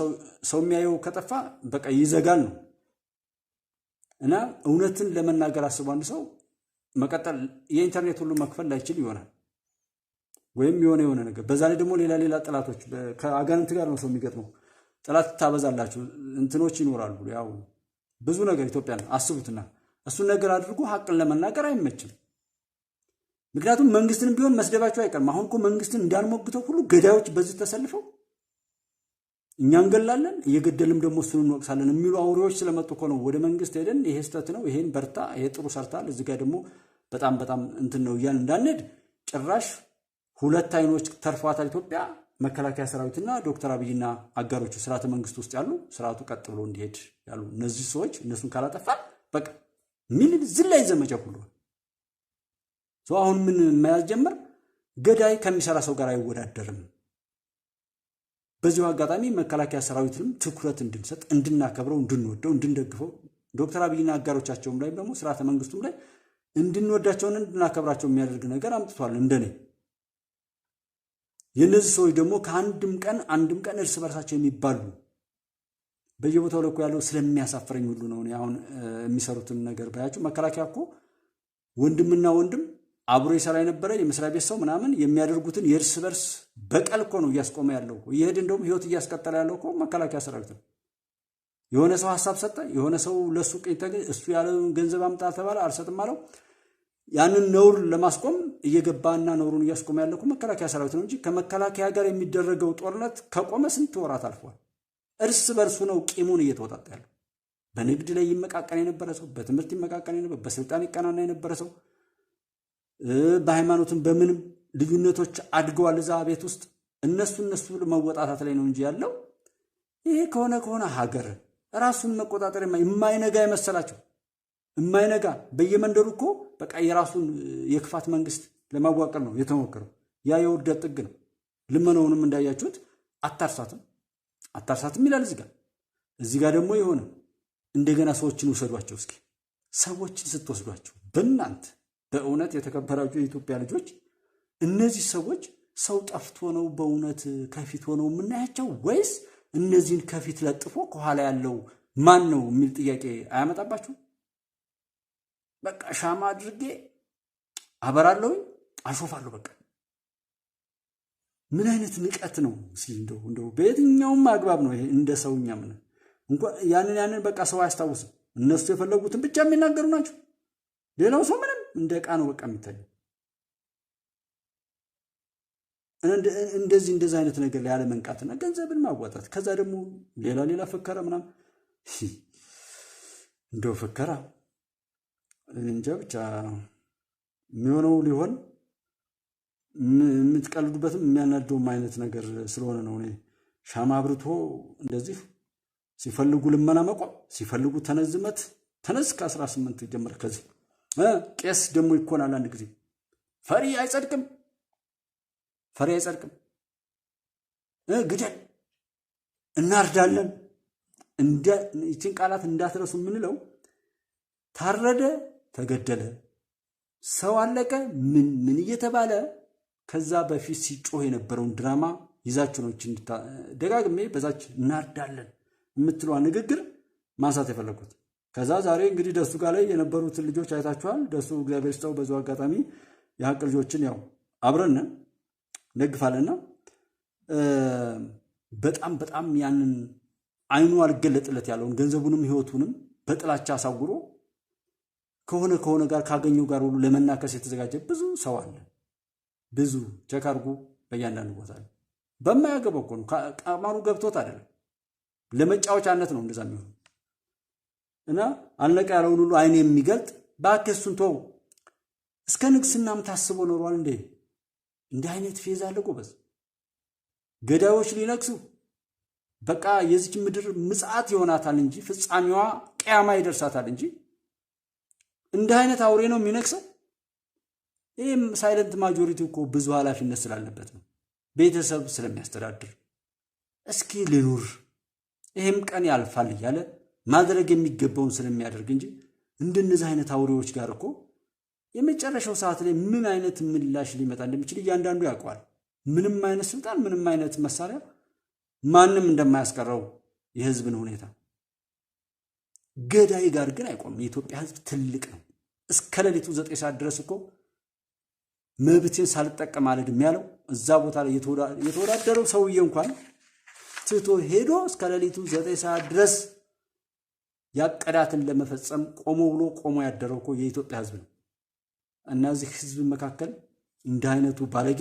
ሰው የሚያየው ከጠፋ በቃ ይዘጋል ነው እና እውነትን ለመናገር አስቦ አንድ ሰው መቀጠል የኢንተርኔት ሁሉ መክፈል ላይችል ይሆናል ወይም የሆነ ነገር። በዛ ላይ ደግሞ ሌላ ጠላቶች ከአጋንንት ጋር ነው ሰው የሚገጥመው። ጠላት ታበዛላችሁ እንትኖች ይኖራሉ። ያው ብዙ ነገር ኢትዮጵያን አስቡትና እሱን ነገር አድርጎ ሀቅን ለመናገር አይመችም። ምክንያቱም መንግስትንም ቢሆን መስደባቸው አይቀርም። አሁን እኮ መንግስትን እንዳንሞግተው ሁሉ ገዳዮች በዚህ ተሰልፈው እኛ እንገላለን እየገደልም ደግሞ እሱን እንወቅሳለን የሚሉ አውሬዎች ስለመጡ እኮ ነው ወደ መንግስት ሄደን ይሄ ስህተት ነው፣ ይሄን በርታ፣ ይሄ ጥሩ ሰርታል፣ እዚህ ጋር ደግሞ በጣም እንትን ነው እያልን እንዳንሄድ ጭራሽ ሁለት አይኖች ተርፏታል ኢትዮጵያ። መከላከያ ሰራዊትና ዶክተር አብይና አጋሮቹ ስርዓተ መንግስት ውስጥ ያሉ ስርዓቱ ቀጥ ብሎ እንዲሄድ ያሉ እነዚህ ሰዎች እነሱን ካላጠፋል በቃ ምን ዝላይ ዘመቻ ሁሉ አሁን ምን መያዝ ጀመር። ገዳይ ከሚሰራ ሰው ጋር አይወዳደርም። በዚሁ አጋጣሚ መከላከያ ሰራዊትንም ትኩረት እንድንሰጥ፣ እንድናከብረው፣ እንድንወደው፣ እንድንደግፈው ዶክተር አብይና አጋሮቻቸውም ላይ ደግሞ ስርዓተ መንግስቱም ላይ እንድንወዳቸውና እንድናከብራቸው የሚያደርግ ነገር አምጥቷል። እንደኔ የነዚህ ሰዎች ደግሞ ከአንድም ቀን እርስ በርሳቸው የሚባሉ በየቦታው ለኮ ያለው ስለሚያሳፍረኝ ሁሉ ነው። አሁን የሚሰሩትን ነገር ባያችሁ መከላከያ እኮ ወንድምና ወንድም አብሮ ይሰራ የነበረ የመስሪያ ቤት ሰው ምናምን የሚያደርጉትን የእርስ በርስ በቀል እኮ ነው እያስቆመ ያለው። ይሄድ እንደውም ህይወት እያስቀጠለ ያለው እኮ መከላከያ ሰራዊት ነው። የሆነ ሰው ሐሳብ ሰጠ፣ የሆነ ሰው ለሱ እሱ ያለው ገንዘብ አምጣ ተባለ፣ አልሰጥም አለው። ያንን ነውር ለማስቆም እየገባና ነውሩን እያስቆመ ያለው እኮ መከላከያ ሰራዊት ነው እንጂ ከመከላከያ ጋር የሚደረገው ጦርነት ከቆመ ስንት ወራት አልፏል። እርስ በርሱ ነው ቂሙን እየተወጣጣ ያለው። በንግድ ላይ ይመቃቀን የነበረ ሰው፣ በትምህርት ይመቃቀን የነበረ፣ በስልጣን ይቀናና የነበረ ሰው፣ በሃይማኖትም በምንም ልዩነቶች አድገዋል እዛ ቤት ውስጥ። እነሱ መወጣታት ላይ ነው እንጂ ያለው ይሄ ከሆነ ሀገር ራሱን መቆጣጠር የማይነጋ የመሰላቸው የማይነጋ በየመንደሩ እኮ በቃ የራሱን የክፋት መንግስት ለማዋቀር ነው የተሞከረው። ያ የውርደት ጥግ ነው። ልመናውንም እንዳያችሁት አታርሳትም ይላል እዚህ ጋር ደግሞ የሆነ እንደገና ሰዎችን ውሰዷቸው። እስኪ ሰዎችን ስትወስዷቸው በእናንተ በእውነት የተከበራችሁ የኢትዮጵያ ልጆች እነዚህ ሰዎች ሰው ጠፍቶ ነው በእውነት ከፊት ሆነው የምናያቸው ወይስ እነዚህን ከፊት ለጥፎ ከኋላ ያለው ማን ነው የሚል ጥያቄ አያመጣባችሁ? በቃ ሻማ አድርጌ አበራለሁ አሾፋለሁ። በቃ ምን አይነት ንቀት ነው? እንደው በየትኛውም አግባብ ነው ይሄ? እንደ ሰውኛ ምን እንኳን ያንን በቃ ሰው አያስታውስም። እነሱ የፈለጉትን ብቻ የሚናገሩ ናቸው። ሌላው ሰው ምንም እንደ ዕቃ ነው በቃ የሚታየው። እንደዚህ አይነት ነገር ላይ ያለ መንቃትና ገንዘብን ማዋጣት፣ ከዛ ደግሞ ሌላ ፍከራ ምናምን። እንደው ፍከራ እንጃ ብቻ የሚሆነው ሊሆን የምትቀልዱበትም የሚያናደውም አይነት ነገር ስለሆነ ነው። እኔ ሻማ አብርቶ እንደዚህ ሲፈልጉ ልመና መቆም፣ ሲፈልጉ ተነዝ ከ18 ጀምር። ከዚህ ቄስ ደግሞ ይኮናል አንድ ጊዜ። ፈሪ አይጸድቅም፣ ግደል፣ እናርዳለን። ይችን ቃላት እንዳትረሱ የምንለው ታረደ፣ ተገደለ፣ ሰው አለቀ፣ ምን እየተባለ ከዛ በፊት ሲጮህ የነበረውን ድራማ ይዛችሁ ነው ደጋግሜ በዛች እናርዳለን የምትለዋ ንግግር ማንሳት የፈለጉት። ከዛ ዛሬ እንግዲህ ደሱ ጋር ላይ የነበሩትን ልጆች አይታችኋል። ደሱ እግዚአብሔር ይስጠው። በዚሁ አጋጣሚ የሀቅ ልጆችን ያው አብረን ደግፋለንና በጣም በጣም ያንን አይኑ አልገለጥለት ያለውን ገንዘቡንም ህይወቱንም በጥላቻ አሳውሮ ከሆነ ጋር ካገኘው ጋር ሁሉ ለመናከስ የተዘጋጀ ብዙ ሰው አለ። ብዙ ቼክ አድርጉ። በእያንዳንዱ ቦታ ላይ በማያገባው እኮ ነው። ቃማኑ ገብቶት አይደለም፣ ለመጫወቻነት ነው እንደዛ የሚሆነው። እና አለቀ ያለውን ሁሉ አይን የሚገልጥ ባከሱን ተው። እስከ ንግስናም ታስቦ ኖሯል እንዴ? እንዲህ አይነት ፌዝ አለ ጎበዝ። ገዳዮች ሊነክሱ በቃ የዚች ምድር ምጽአት ይሆናታል እንጂ ፍጻሜዋ ቅያማ ይደርሳታል እንጂ እንዲህ አይነት አውሬ ነው የሚነክሰው። ይህም ሳይለንት ማጆሪቲ እኮ ብዙ ኃላፊነት ስላለበት ነው፣ ቤተሰብ ስለሚያስተዳድር እስኪ ልኑር ይህም ቀን ያልፋል እያለ ማድረግ የሚገባውን ስለሚያደርግ እንጂ እንደነዚህ አይነት አውሬዎች ጋር እኮ የመጨረሻው ሰዓት ላይ ምን አይነት ምላሽ ሊመጣ እንደሚችል እያንዳንዱ ያውቀዋል። ምንም አይነት ስልጣን፣ ምንም አይነት መሳሪያ ማንም እንደማያስቀረው የህዝብን ሁኔታ። ገዳይ ጋር ግን አይቆምም። የኢትዮጵያ ህዝብ ትልቅ ነው። እስከ ሌሊቱ 9 ሰዓት ድረስ እኮ መብቴን ሳልጠቀም አልሄድም ያለው እዛ ቦታ ላይ የተወዳደረው ሰውዬ እንኳን ትቶ ሄዶ እስከ ሌሊቱ 9 ሰዓት ድረስ ያቀዳትን ለመፈጸም ቆሞ ያደረው እኮ የኢትዮጵያ ህዝብ ነው። እና እዚህ ህዝብ መካከል እንደ አይነቱ ባለጌ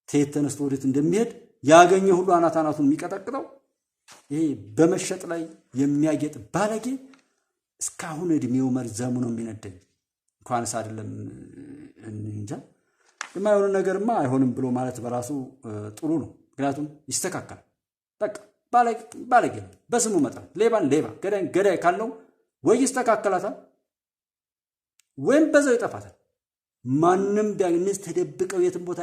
ተየት ተነስቶ ወዴት እንደሚሄድ ያገኘ ሁሉ አናቱን የሚቀጠቅጠው ይሄ በመሸጥ ላይ የሚያጌጥ ባለጌ እስካሁን እድሜው መርዘሙ ነው የሚነደኝ። እንኳንስ አይደለም እንጃ የማይሆን ነገርማ አይሆንም ብሎ ማለት በራሱ ጥሩ ነው። ምክንያቱም ይስተካከላል። በቃ ባለጌ ነው በስሙ መጥራት። ሌባን ሌባ፣ ገዳይ ካለው ወይ ይስተካከላታል ወይም በዛው ይጠፋታል። ማንም ቢያንስ ተደብቀው የትም ቦታ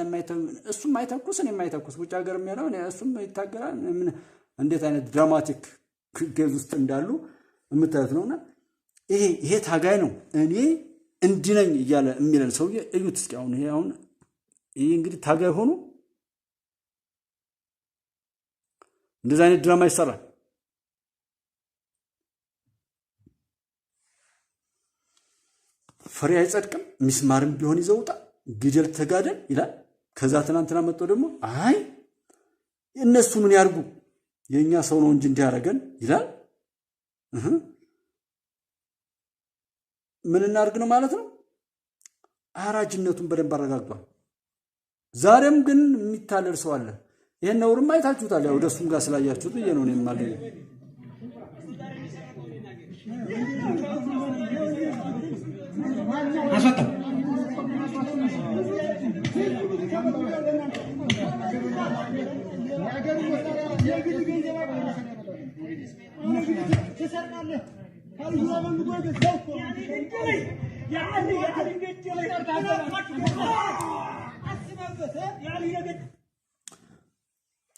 እሱም አይተኩስ እኔም አይተኩስ ውጭ ሀገር የሚያለው እሱም ይታገላል። እንዴት አይነት ድራማቲክ ኬዝ ውስጥ እንዳሉ የምታዩት ነውና ይሄ ታጋይ ነው እኔ እንዲህ ነኝ እያለ የሚለን ሰውዬ እዩት እስኪ። አሁን ይሄ እንግዲህ ታጋይ ሆኖ እንደዚህ አይነት ድራማ ይሰራል። ፍሬ አይጸድቅም፣ ሚስማርም ቢሆን ይዘውጣ ግደል ተጋደል ይላል። ከዛ ትናንትና መጥቶ ደግሞ አይ እነሱ ምን ያርጉ የኛ ሰው ነው እንጂ እንዲያረገን ይላል። ምን እናርግ ነው ማለት ነው። አራጅነቱን በደንብ አረጋግጧል። ዛሬም ግን የሚታለል ሰው አለ። ይሄን ነውርም አይታችሁታል። ያው ደሱም ጋር ስላያችሁት ብዬ ነው እኔም ማለት አሰጣው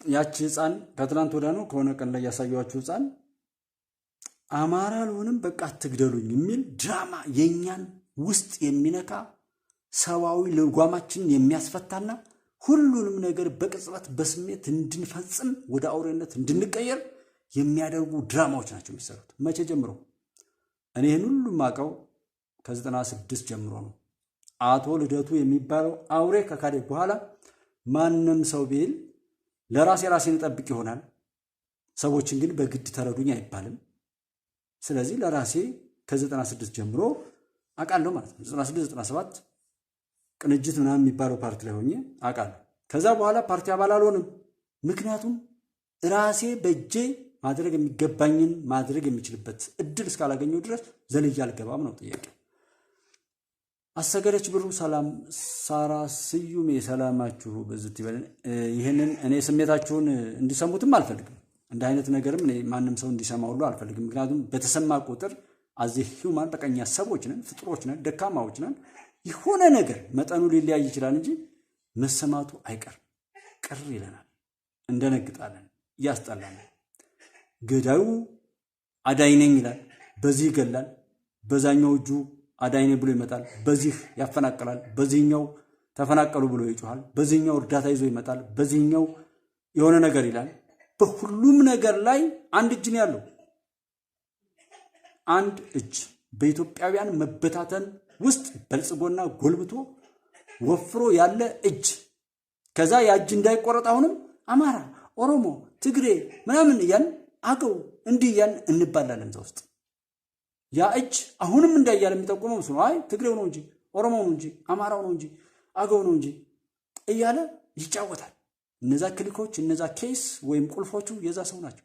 ያቺ ህፃን ከትናንት ወዲያ ነው ከሆነ ቀን ላይ ያሳየኋችሁ ህፃን አማራ አልሆንም በቃ አትግደሉኝ የሚል ድራማ የኛን ውስጥ የሚነካ ሰዋዊ ልጓማችንን የሚያስፈታና ሁሉንም ነገር በቅጽበት በስሜት እንድንፈጽም ወደ አውሬነት እንድንቀየር የሚያደርጉ ድራማዎች ናቸው የሚሰሩት። መቼ ጀምሮ? እኔ ይህን ሁሉ ማቀው ከ96 ጀምሮ ነው። አቶ ልደቱ የሚባለው አውሬ ከካደ በኋላ ማንም ሰው ቢል ለራሴን ጠብቅ ይሆናል። ሰዎችን ግን በግድ ተረዱኝ አይባልም። ስለዚህ ለራሴ ከ96 ጀምሮ አውቃለሁ ማለት ነው። 96 97 ቅንጅት ምናምን የሚባለው ፓርቲ ላይ ሆኜ አውቃለሁ። ከዛ በኋላ ፓርቲ አባል አልሆንም። ምክንያቱም ራሴ በእጄ ማድረግ የሚገባኝን ማድረግ የሚችልበት እድል እስካላገኘው ድረስ ዘልዬ አልገባም ነው ጥያቄ። አሰገደች ብሩ ሰላም፣ ሳራ ስዩም የሰላማችሁ በዝት ይበልን። ይህንን እኔ ስሜታችሁን እንዲሰሙትም አልፈልግም። እንደ አይነት ነገርም እኔ ማንም ሰው እንዲሰማ ሁሉ አልፈልግም። ምክንያቱም በተሰማ ቁጥር አዚ ሂውማን በቀኛ ሰዎች ነን፣ ፍጥሮች ነን፣ ደካማዎች ነን። የሆነ ነገር መጠኑ ሊለያይ ይችላል እንጂ መሰማቱ አይቀርም። ቅር ይለናል፣ እንደነግጣለን፣ ያስጠላል። ገዳዩ አዳኝ ነኝ ይላል፣ በዚህ ይገላል፣ በዛኛው እጁ አዳኝ ነኝ ብሎ ይመጣል፣ በዚህ ያፈናቅላል፣ በዚህኛው ተፈናቀሉ ብሎ ይጮሃል፣ በዚህኛው እርዳታ ይዞ ይመጣል፣ በዚህኛው የሆነ ነገር ይላል። በሁሉም ነገር ላይ አንድ እጅ ነው ያለው። አንድ እጅ በኢትዮጵያውያን መበታተን ውስጥ በልጽጎና ጎልብቶ ወፍሮ ያለ እጅ። ከዛ ያ እጅ እንዳይቆረጥ አሁንም አማራ፣ ኦሮሞ፣ ትግሬ ምናምን እያልን አገው እንዲህ እያልን እንባላለን እዛ ውስጥ። ያ እጅ አሁንም እንዳያለ የሚጠቁመው እሱ ነው። አይ ትግሬው ነው እንጂ ኦሮሞው ነው እንጂ አማራው ነው እንጂ አገው ነው እንጂ እያለ ይጫወታል። እነዛ ክሊኮች እነዛ ኬስ ወይም ቁልፎቹ የዛ ሰው ናቸው።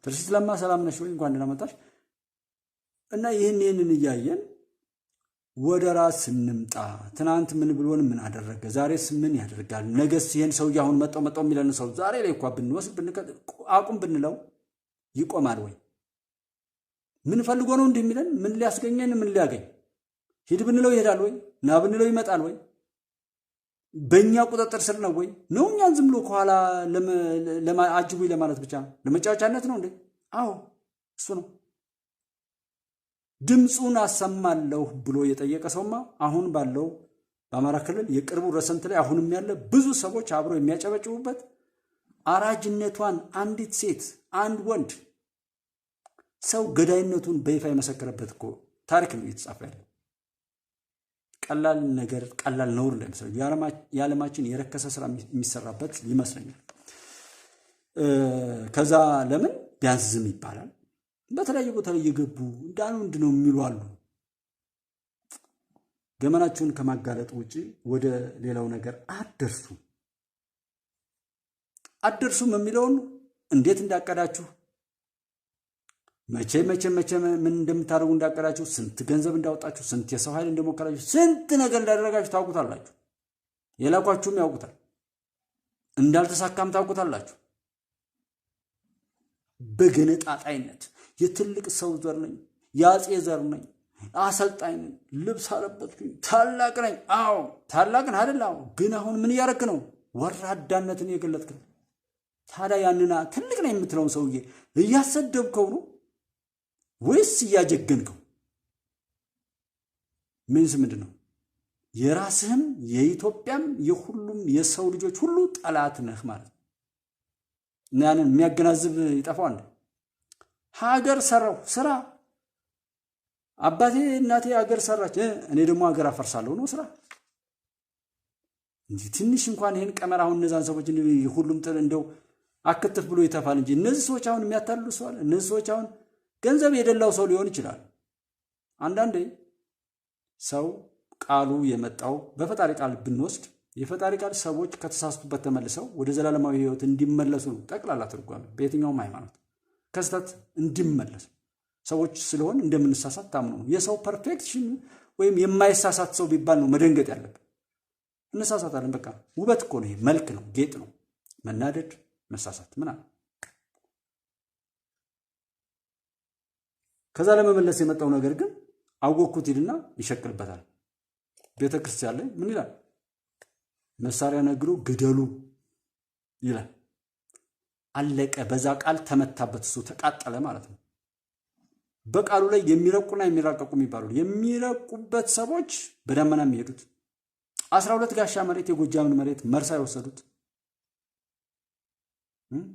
ትርሲት ለማ ሰላም ነሽ ወይ? እንኳን ደህና መጣሽ። እና ይህንን እያየን ወደ ራስ እንምጣ። ትናንት ምን ብሎን ምን አደረገ? ዛሬስ ምን ያደርጋል? ነገስ ይሄን ሰው አሁን መጣው የሚለን ሰው ዛሬ ላይ እንኳን ብንወስድ አቁም ብንለው ይቆማል ወይ? ምን ፈልጎ ነው እንዲህ የሚለን? ምን ሊያስገኘን? ምን ሊያገኝ? ሂድ ብንለው ይሄዳል ወይ? ና ብንለው ይመጣል ወይ? በእኛ ቁጥጥር ስር ነው ወይ? ነው እኛን ዝም ብሎ ከኋላ አጅቡ ለማለት ብቻ ነው? ለመጫወቻነት ነው እንዴ? አዎ እሱ ነው። ድምፁን አሰማለሁ ብሎ የጠየቀ ሰውማ አሁን ባለው በአማራ ክልል የቅርቡ ረሰንት ላይ አሁንም ያለ ብዙ ሰዎች አብረው የሚያጨበጭቡበት አራጅነቷን አንዲት ሴት አንድ ወንድ ሰው ገዳይነቱን በይፋ የመሰከረበት እኮ ታሪክ ነው እየተጻፈ ያለው። ቀላል ነገር ቀላል ነውር እንዳይመስለው የዓለማችን የረከሰ ስራ የሚሰራበት ይመስለኛል። ከዛ ለምን ቢያንስ ዝም ይባላል? በተለያየ ቦታ ላይ እየገቡ እንዳኑ እንድነው የሚሉ አሉ። ገመናችሁን ከማጋለጥ ውጪ ወደ ሌላው ነገር አደርሱም የሚለውን እንዴት እንዳቀዳችሁ መቼ ምን እንደምታደርጉ እንዳቀዳችሁ፣ ስንት ገንዘብ እንዳወጣችሁ፣ ስንት የሰው ኃይል እንደሞከራችሁ፣ ስንት ነገር እንዳደረጋችሁ ታውቁታላችሁ። የላኳችሁም ያውቁታል። እንዳልተሳካም ታውቁታላችሁ። በገነጣጣይነት የትልቅ ሰው ዘር ነኝ፣ የአፄ ዘር ነኝ፣ አሰልጣኝ ነኝ፣ ልብስ አለበትኩኝ፣ ታላቅ ነኝ። አዎ ታላቅን አይደል? አዎ። ግን አሁን ምን እያረክ ነው? ወራዳነትን የገለጥክ ነው። ታዲያ ያንና ትልቅ ነኝ የምትለውን ሰውዬ እያሰደብከው ነው ወይስ እያጀገንከው? ምንስ ምንድን ነው? የራስህም የኢትዮጵያም የሁሉም የሰው ልጆች ሁሉ ጠላት ነህ ማለት ነው። እና ያንን የሚያገናዝብ ይጠፋዋል። ሀገር ሰራው ስራ፣ አባቴ እናቴ ሀገር ሰራች፣ እኔ ደግሞ ሀገር አፈርሳለሁ ነው ስራ እንጂ ትንሽ እንኳን ይሄን ቀመር አሁን እነዛን ሰዎች ሁሉም ጥል እንደው አክትፍ ብሎ ይተፋል እንጂ እነዚህ ሰዎች አሁን የሚያታልሉ ሰዋል። እነዚህ ሰዎች አሁን ገንዘብ የደላው ሰው ሊሆን ይችላል። አንዳንዴ ሰው ቃሉ የመጣው በፈጣሪ ቃል ብንወስድ የፈጣሪ ቃል ሰዎች ከተሳሳቱበት ተመልሰው ወደ ዘላለማዊ ሕይወት እንዲመለሱ ነው። ጠቅላላ ትርጓሜ በየትኛውም ሃይማኖት ከስተት እንዲመለሱ ሰዎች ስለሆን እንደምንሳሳት ታምኑ ነው። የሰው ፐርፌክሽን ወይም የማይሳሳት ሰው ቢባል ነው መደንገጥ ያለብን። እንሳሳታለን። በቃ ውበት እኮ ነው፣ መልክ ነው፣ ጌጥ ነው። መናደድ፣ መሳሳት ምናምን። ከዛ ለመመለስ የመጣው ነገር ግን አወቅኩት ይልና ይሸቅልበታል። ቤተ ክርስቲያን ላይ ምን ይላል? መሳሪያ ነግሮ ግደሉ ይላል። አለቀ። በዛ ቃል ተመታበት፣ እሱ ተቃጠለ ማለት ነው። በቃሉ ላይ የሚረቁና የሚራቀቁ የሚባሉ የሚረቁበት ሰዎች በደመና የሚሄዱት 12 ጋሻ መሬት የጎጃምን መሬት መርሳ የወሰዱት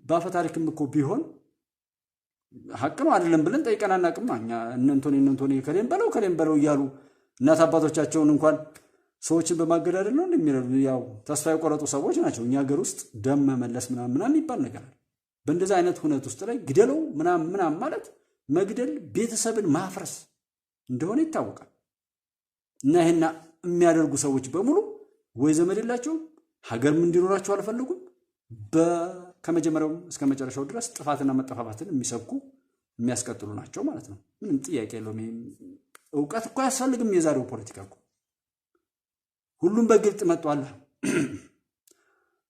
በአፈ ታሪክም እኮ ቢሆን ሀቅ ነው አይደለም ብለን ጠይቀን አናውቅም። እኛ እነንቶኔ ከሌም በለው እያሉ እናት አባቶቻቸውን እንኳን ሰዎችን በማገዳደል ነው እንደሚረዱ ያው ተስፋ የቆረጡ ሰዎች ናቸው። እኛ ሀገር ውስጥ ደም መመለስ ምናምን የሚባል ነገር አለ። በእንደዚህ አይነት ሁነት ውስጥ ላይ ግደለው ምናምን ማለት መግደል ቤተሰብን ማፍረስ እንደሆነ ይታወቃል። እና ይሄና የሚያደርጉ ሰዎች በሙሉ ወይ ዘመድ የላቸውም፣ ሀገርም እንዲኖራቸው አልፈልጉም። ከመጀመሪያውም እስከ መጨረሻው ድረስ ጥፋትና መጠፋፋትን የሚሰብኩ የሚያስቀጥሉ ናቸው ማለት ነው። ምንም ጥያቄ የለውም። እውቀት እኮ አያስፈልግም። የዛሬው ፖለቲካ እኮ ሁሉም በግልጥ መጥቷል።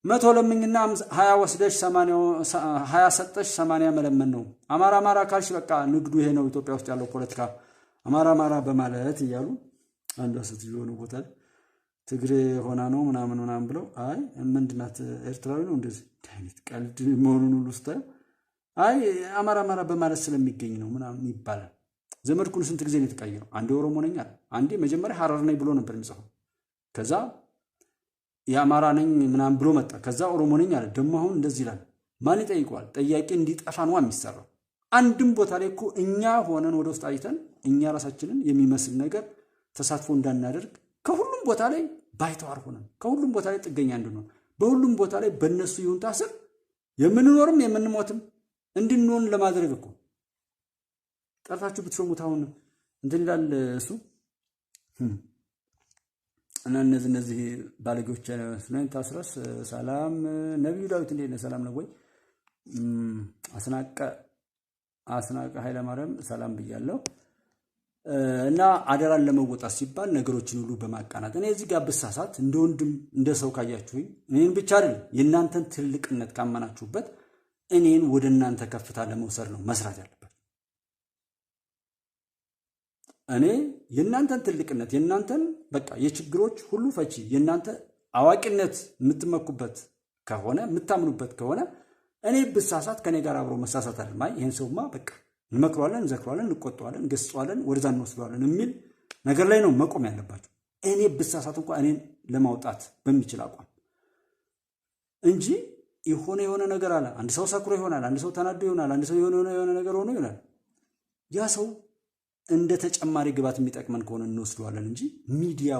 100 ለምኝና 20 ወስደሽ 20 ሰጠሽ 80 መለመን ነው። አማራ ካልሽ በቃ ንግዱ ይሄ ነው። ኢትዮጵያ ውስጥ ያለው ፖለቲካ አማራ በማለት እያሉ አንዷ ስትይ የሆነ ቦታ ትግሬ ሆና ነው ምናምን ብለው አይ ምንድናት ኤርትራዊ ነው እንደዚህ አይነት ቀልድ መሆኑን ሁሉ ስታዩ አይ አማራ በማለት ስለሚገኝ ነው ምናምን ይባላል። ዘመድኩን ስንት ጊዜ ነው የተቀየረው? አንዴ ኦሮሞ ነኝ አለ፣ አንዴ መጀመሪያ ሐረር ነኝ ብሎ ነበር የሚጽፈው። ከዛ የአማራ ነኝ ምናምን ብሎ መጣ። ከዛ ኦሮሞ ነኝ አለ። ደግሞ አሁን እንደዚህ ይላል። ማን ይጠይቀዋል? ጠያቂ እንዲጠፋ ነው የሚሰራው። አንድም ቦታ ላይ እኮ እኛ ሆነን ወደ ውስጥ አይተን እኛ ራሳችንን የሚመስል ነገር ተሳትፎ እንዳናደርግ ከሁሉም ቦታ ላይ ባይተዋር ሆነን ከሁሉም ቦታ ላይ ጥገኛ እንድንሆን በሁሉም ቦታ ላይ በእነሱ ይሁንታ ስር የምንኖርም የምንሞትም እንድንሆን ለማድረግ እኮ ጠርታችሁ ብትሾሙት አሁን እንትን ይላል እሱ እና እነዚህ ባለጌዎች ስለኝ ታስረስ ሰላም ነብዩ ዳዊት እንዴት ነው? ሰላም ነው ወይ? አስናቀ ኃይለ ማርያም ሰላም ብያለሁ። እና አደራን ለመወጣት ሲባል ነገሮችን ሁሉ በማቃናት እኔ እዚህ ጋር ብሳሳት እንደ ወንድም እንደ ሰው ካያችሁኝ እኔን ብቻ አይደለም የእናንተን ትልቅነት ካመናችሁበት እኔን ወደ እናንተ ከፍታ ለመውሰድ ነው መስራት ያለበት። እኔ የእናንተን ትልቅነት የእናንተን በቃ የችግሮች ሁሉ ፈቺ የእናንተ አዋቂነት የምትመኩበት ከሆነ የምታምኑበት ከሆነ እኔ ብሳሳት ከኔ ጋር አብሮ መሳሳት አይደለም። አይ ይሄን ሰውማ በቃ እንመክሯለን፣ እንዘክሯለን፣ እንቆጠዋለን፣ እንገስጸዋለን፣ ወደዛ እንወስደዋለን የሚል ነገር ላይ ነው መቆም ያለባቸው። እኔ ብሳሳት እንኳን እኔን ለማውጣት በሚችል አቋም እንጂ የሆነ ነገር አለ። አንድ ሰው ሰክሮ ይሆናል፣ አንድ ሰው ተናዶ ይሆናል፣ አንድ ሰው የሆነ ነገር ሆኖ ይሆናል። ያ ሰው እንደ ተጨማሪ ግባት የሚጠቅመን ከሆነ እንወስደዋለን እንጂ ሚዲያ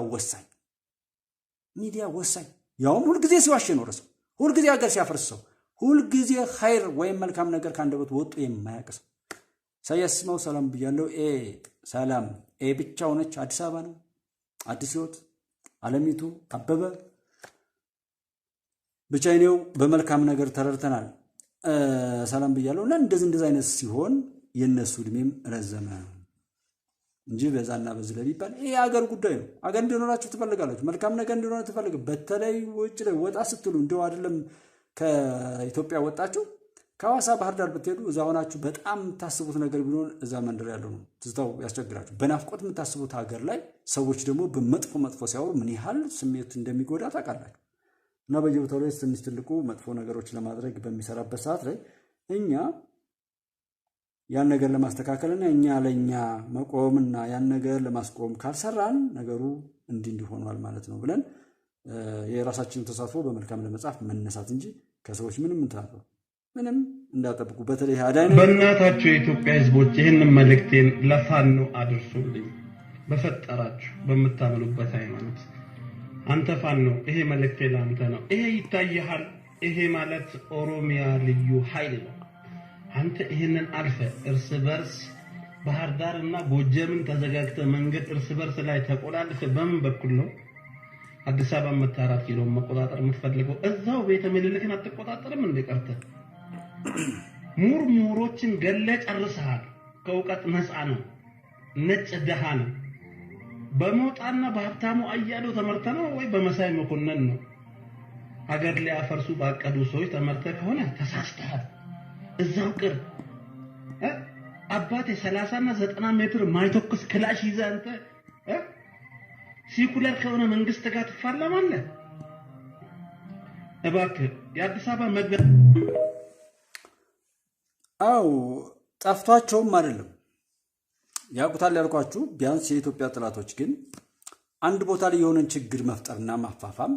ወሳኝ ያውም ሁልጊዜ ሲዋሽ የኖረ ሰው፣ ሁልጊዜ ሀገር ሲያፈርስ ሰው፣ ሁልጊዜ ኸይር ወይም መልካም ነገር ከአንደበቱ ወጡ የማያውቅ ሰው። ኢሳያስ ስማው ሰላም ብያለሁ። ሰላም ብቻ ሆነች። አዲስ አበባ ነው። አዲስ ህይወት አለሚቱ አበበ ብቻ ነው። በመልካም ነገር ተረድተናል። ሰላም ብያለሁ። እና እንደዚህ አይነት ሲሆን የነሱ እድሜም ረዘመ እንጂ በዛና በዚህ ላይ ቢባል ይሄ ሀገር ጉዳይ ነው። ሀገር እንዲኖራችሁ ትፈልጋላችሁ፣ መልካም ነገር እንዲኖራችሁ ትፈልጉ። በተለይ ውጭ ላይ ወጣ ስትሉ እንደው አይደለም ከኢትዮጵያ ወጣችሁ ከሐዋሳ ባህር ዳር ብትሄዱ እዛ ሆናችሁ በጣም የምታስቡት ነገር ቢሆን እዛ መንደር ያለው ነው። ትዝታው ያስቸግራችሁ። በናፍቆት የምታስቡት ሀገር ላይ ሰዎች ደግሞ በመጥፎ ሲያወሩ ምን ያህል ስሜት እንደሚጎዳ ታውቃላችሁ። እና በየቦታው ላይ ትንሽ ትልቁ መጥፎ ነገሮች ለማድረግ በሚሰራበት ሰዓት ላይ እኛ ያን ነገር ለማስተካከልና እኛ ለኛ መቆምና ያን ነገር ለማስቆም ካልሰራን ነገሩ እንዲሆኗል ማለት ነው ብለን የራሳችንን ተሳትፎ በመልካም ለመጻፍ መነሳት እንጂ ከሰዎች ምንም እንዳጠብቁ። በተለይ አዳይ ነው። በእናታችሁ የኢትዮጵያ ሕዝቦች ይህንን መልእክቴን ለፋኖ አድርሱልኝ። በፈጠራችሁ በምታምኑበት ሃይማኖት አንተ ፋኖ ይሄ መልእክቴ ለአንተ ነው። ይሄ ይታየሃል። ይሄ ማለት ኦሮሚያ ልዩ ኃይል ነው። አንተ ይሄንን አልፈ እርስ በርስ ባህር ዳር እና ጎጀምን ተዘጋግተ መንገድ እርስ በርስ ላይ ተቆላልፈ በምን በኩል ነው አዲስ አበባ መታራት ኪሎ መቆጣጠር የምትፈልገው? እዛው ቤተ ምኒልክን አትቆጣጠርም እንደ ቀርተ ሙርሙሮችን ገለ ጨርሰሃል። ከእውቀት ነፃ ነው። ነጭ ደሃ ነው። በሞጣና በሀብታሙ አያሌው ተመርተ ነው ወይ በመሳይ መኮንን ነው? ሀገር ሊያፈርሱ ባቀዱ ሰዎች ተመርተ ከሆነ ተሳስተሃል። እዛው ቅር አባቴ 30 እና 90 ሜትር ማይተኩስ ክላሽ ይዘህ አንተ ሲኩለር ከሆነ መንግስት ጋር ትፋለማለህ። እባክህ የአዲስ አበባ መግቢያ ጠፍቷቸውም አይደለም ያውቁታል ያልኳችሁ። ቢያንስ የኢትዮጵያ ጥላቶች ግን አንድ ቦታ ላይ የሆነን ችግር መፍጠርና ማፋፋም፣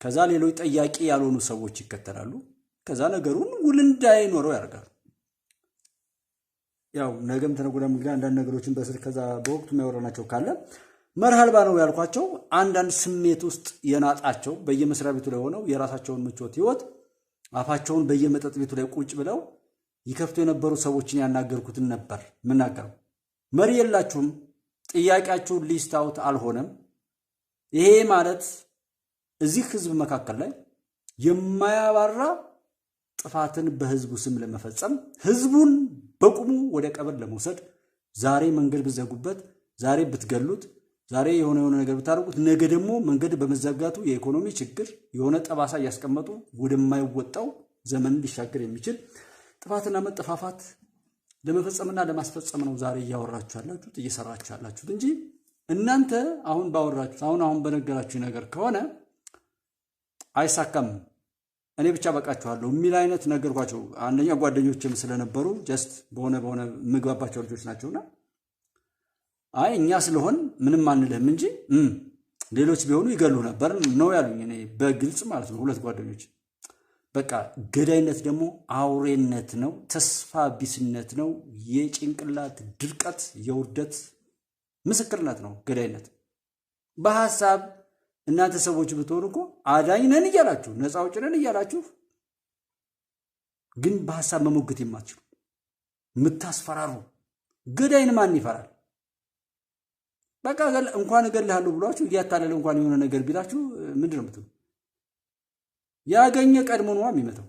ከዛ ሌሎች ጠያቂ ያልሆኑ ሰዎች ይከተላሉ። ከዛ ነገሩን ውል እንዳይኖረው ያደርጋሉ። ያው ነገም ተነጎዳም እንግዲህ አንዳንድ ነገሮችን በስልክ ከዛ በወቅቱ የሚያወራናቸው ካለ መርሃልባ ነው ያልኳቸው አንዳንድ ስሜት ውስጥ የናጣቸው በየመስሪያ ቤቱ ላይ ሆነው የራሳቸውን ምቾት ህይወት አፋቸውን በየመጠጥ ቤቱ ላይ ቁጭ ብለው ይከፍቱ የነበሩ ሰዎችን ያናገርኩትን ነበር ምናገረው። መሪ የላችሁም፣ ጥያቄያችሁ ሊስት አውት አልሆነም። ይሄ ማለት እዚህ ህዝብ መካከል ላይ የማያባራ ጥፋትን በህዝቡ ስም ለመፈጸም ህዝቡን በቁሙ ወደ ቀብር ለመውሰድ ዛሬ መንገድ ብዘጉበት፣ ዛሬ ብትገሉት፣ ዛሬ የሆነ ነገር ብታደርጉት ነገ ደግሞ መንገድ በመዘጋቱ የኢኮኖሚ ችግር የሆነ ጠባሳ እያስቀመጡ ወደማይወጣው ዘመን ሊሻገር የሚችል ጥፋትና መጠፋፋት ለመፈጸምና ለማስፈጸም ነው ዛሬ እያወራችሁ ያላችሁት እየሰራችሁ ያላችሁት እንጂ እናንተ አሁን ባወራችሁት አሁን በነገራችሁ ነገር ከሆነ አይሳካም። እኔ ብቻ በቃችኋለሁ የሚል አይነት ነገርኳቸው። አንደኛ ጓደኞችም ስለነበሩ ጀስት በሆነ ምግባባቸው ልጆች ናቸውና አይ እኛ ስለሆን ምንም አንልህም እንጂ ሌሎች ቢሆኑ ይገሉ ነበር ነው ያሉኝ። እኔ በግልጽ ማለት ነው። ሁለት ጓደኞች በቃ ገዳይነት ደግሞ አውሬነት ነው፣ ተስፋ ቢስነት ነው፣ የጭንቅላት ድርቀት፣ የውርደት ምስክርነት ነው ገዳይነት። በሐሳብ እናንተ ሰዎች ብትሆኑ እኮ አዳኝ ነን እያላችሁ ነፃ አውጪ ነን እያላችሁ ግን በሐሳብ መሞገት የማትችሉ የምታስፈራሩ ገዳይን ማን ይፈራል? በቃ እንኳን እገልሃለሁ ብሏችሁ እያታለለ እንኳን የሆነ ነገር ቢላችሁ ምንድን ነው የምትሉ? ያገኘ ቀድሞ ነው የሚመታው።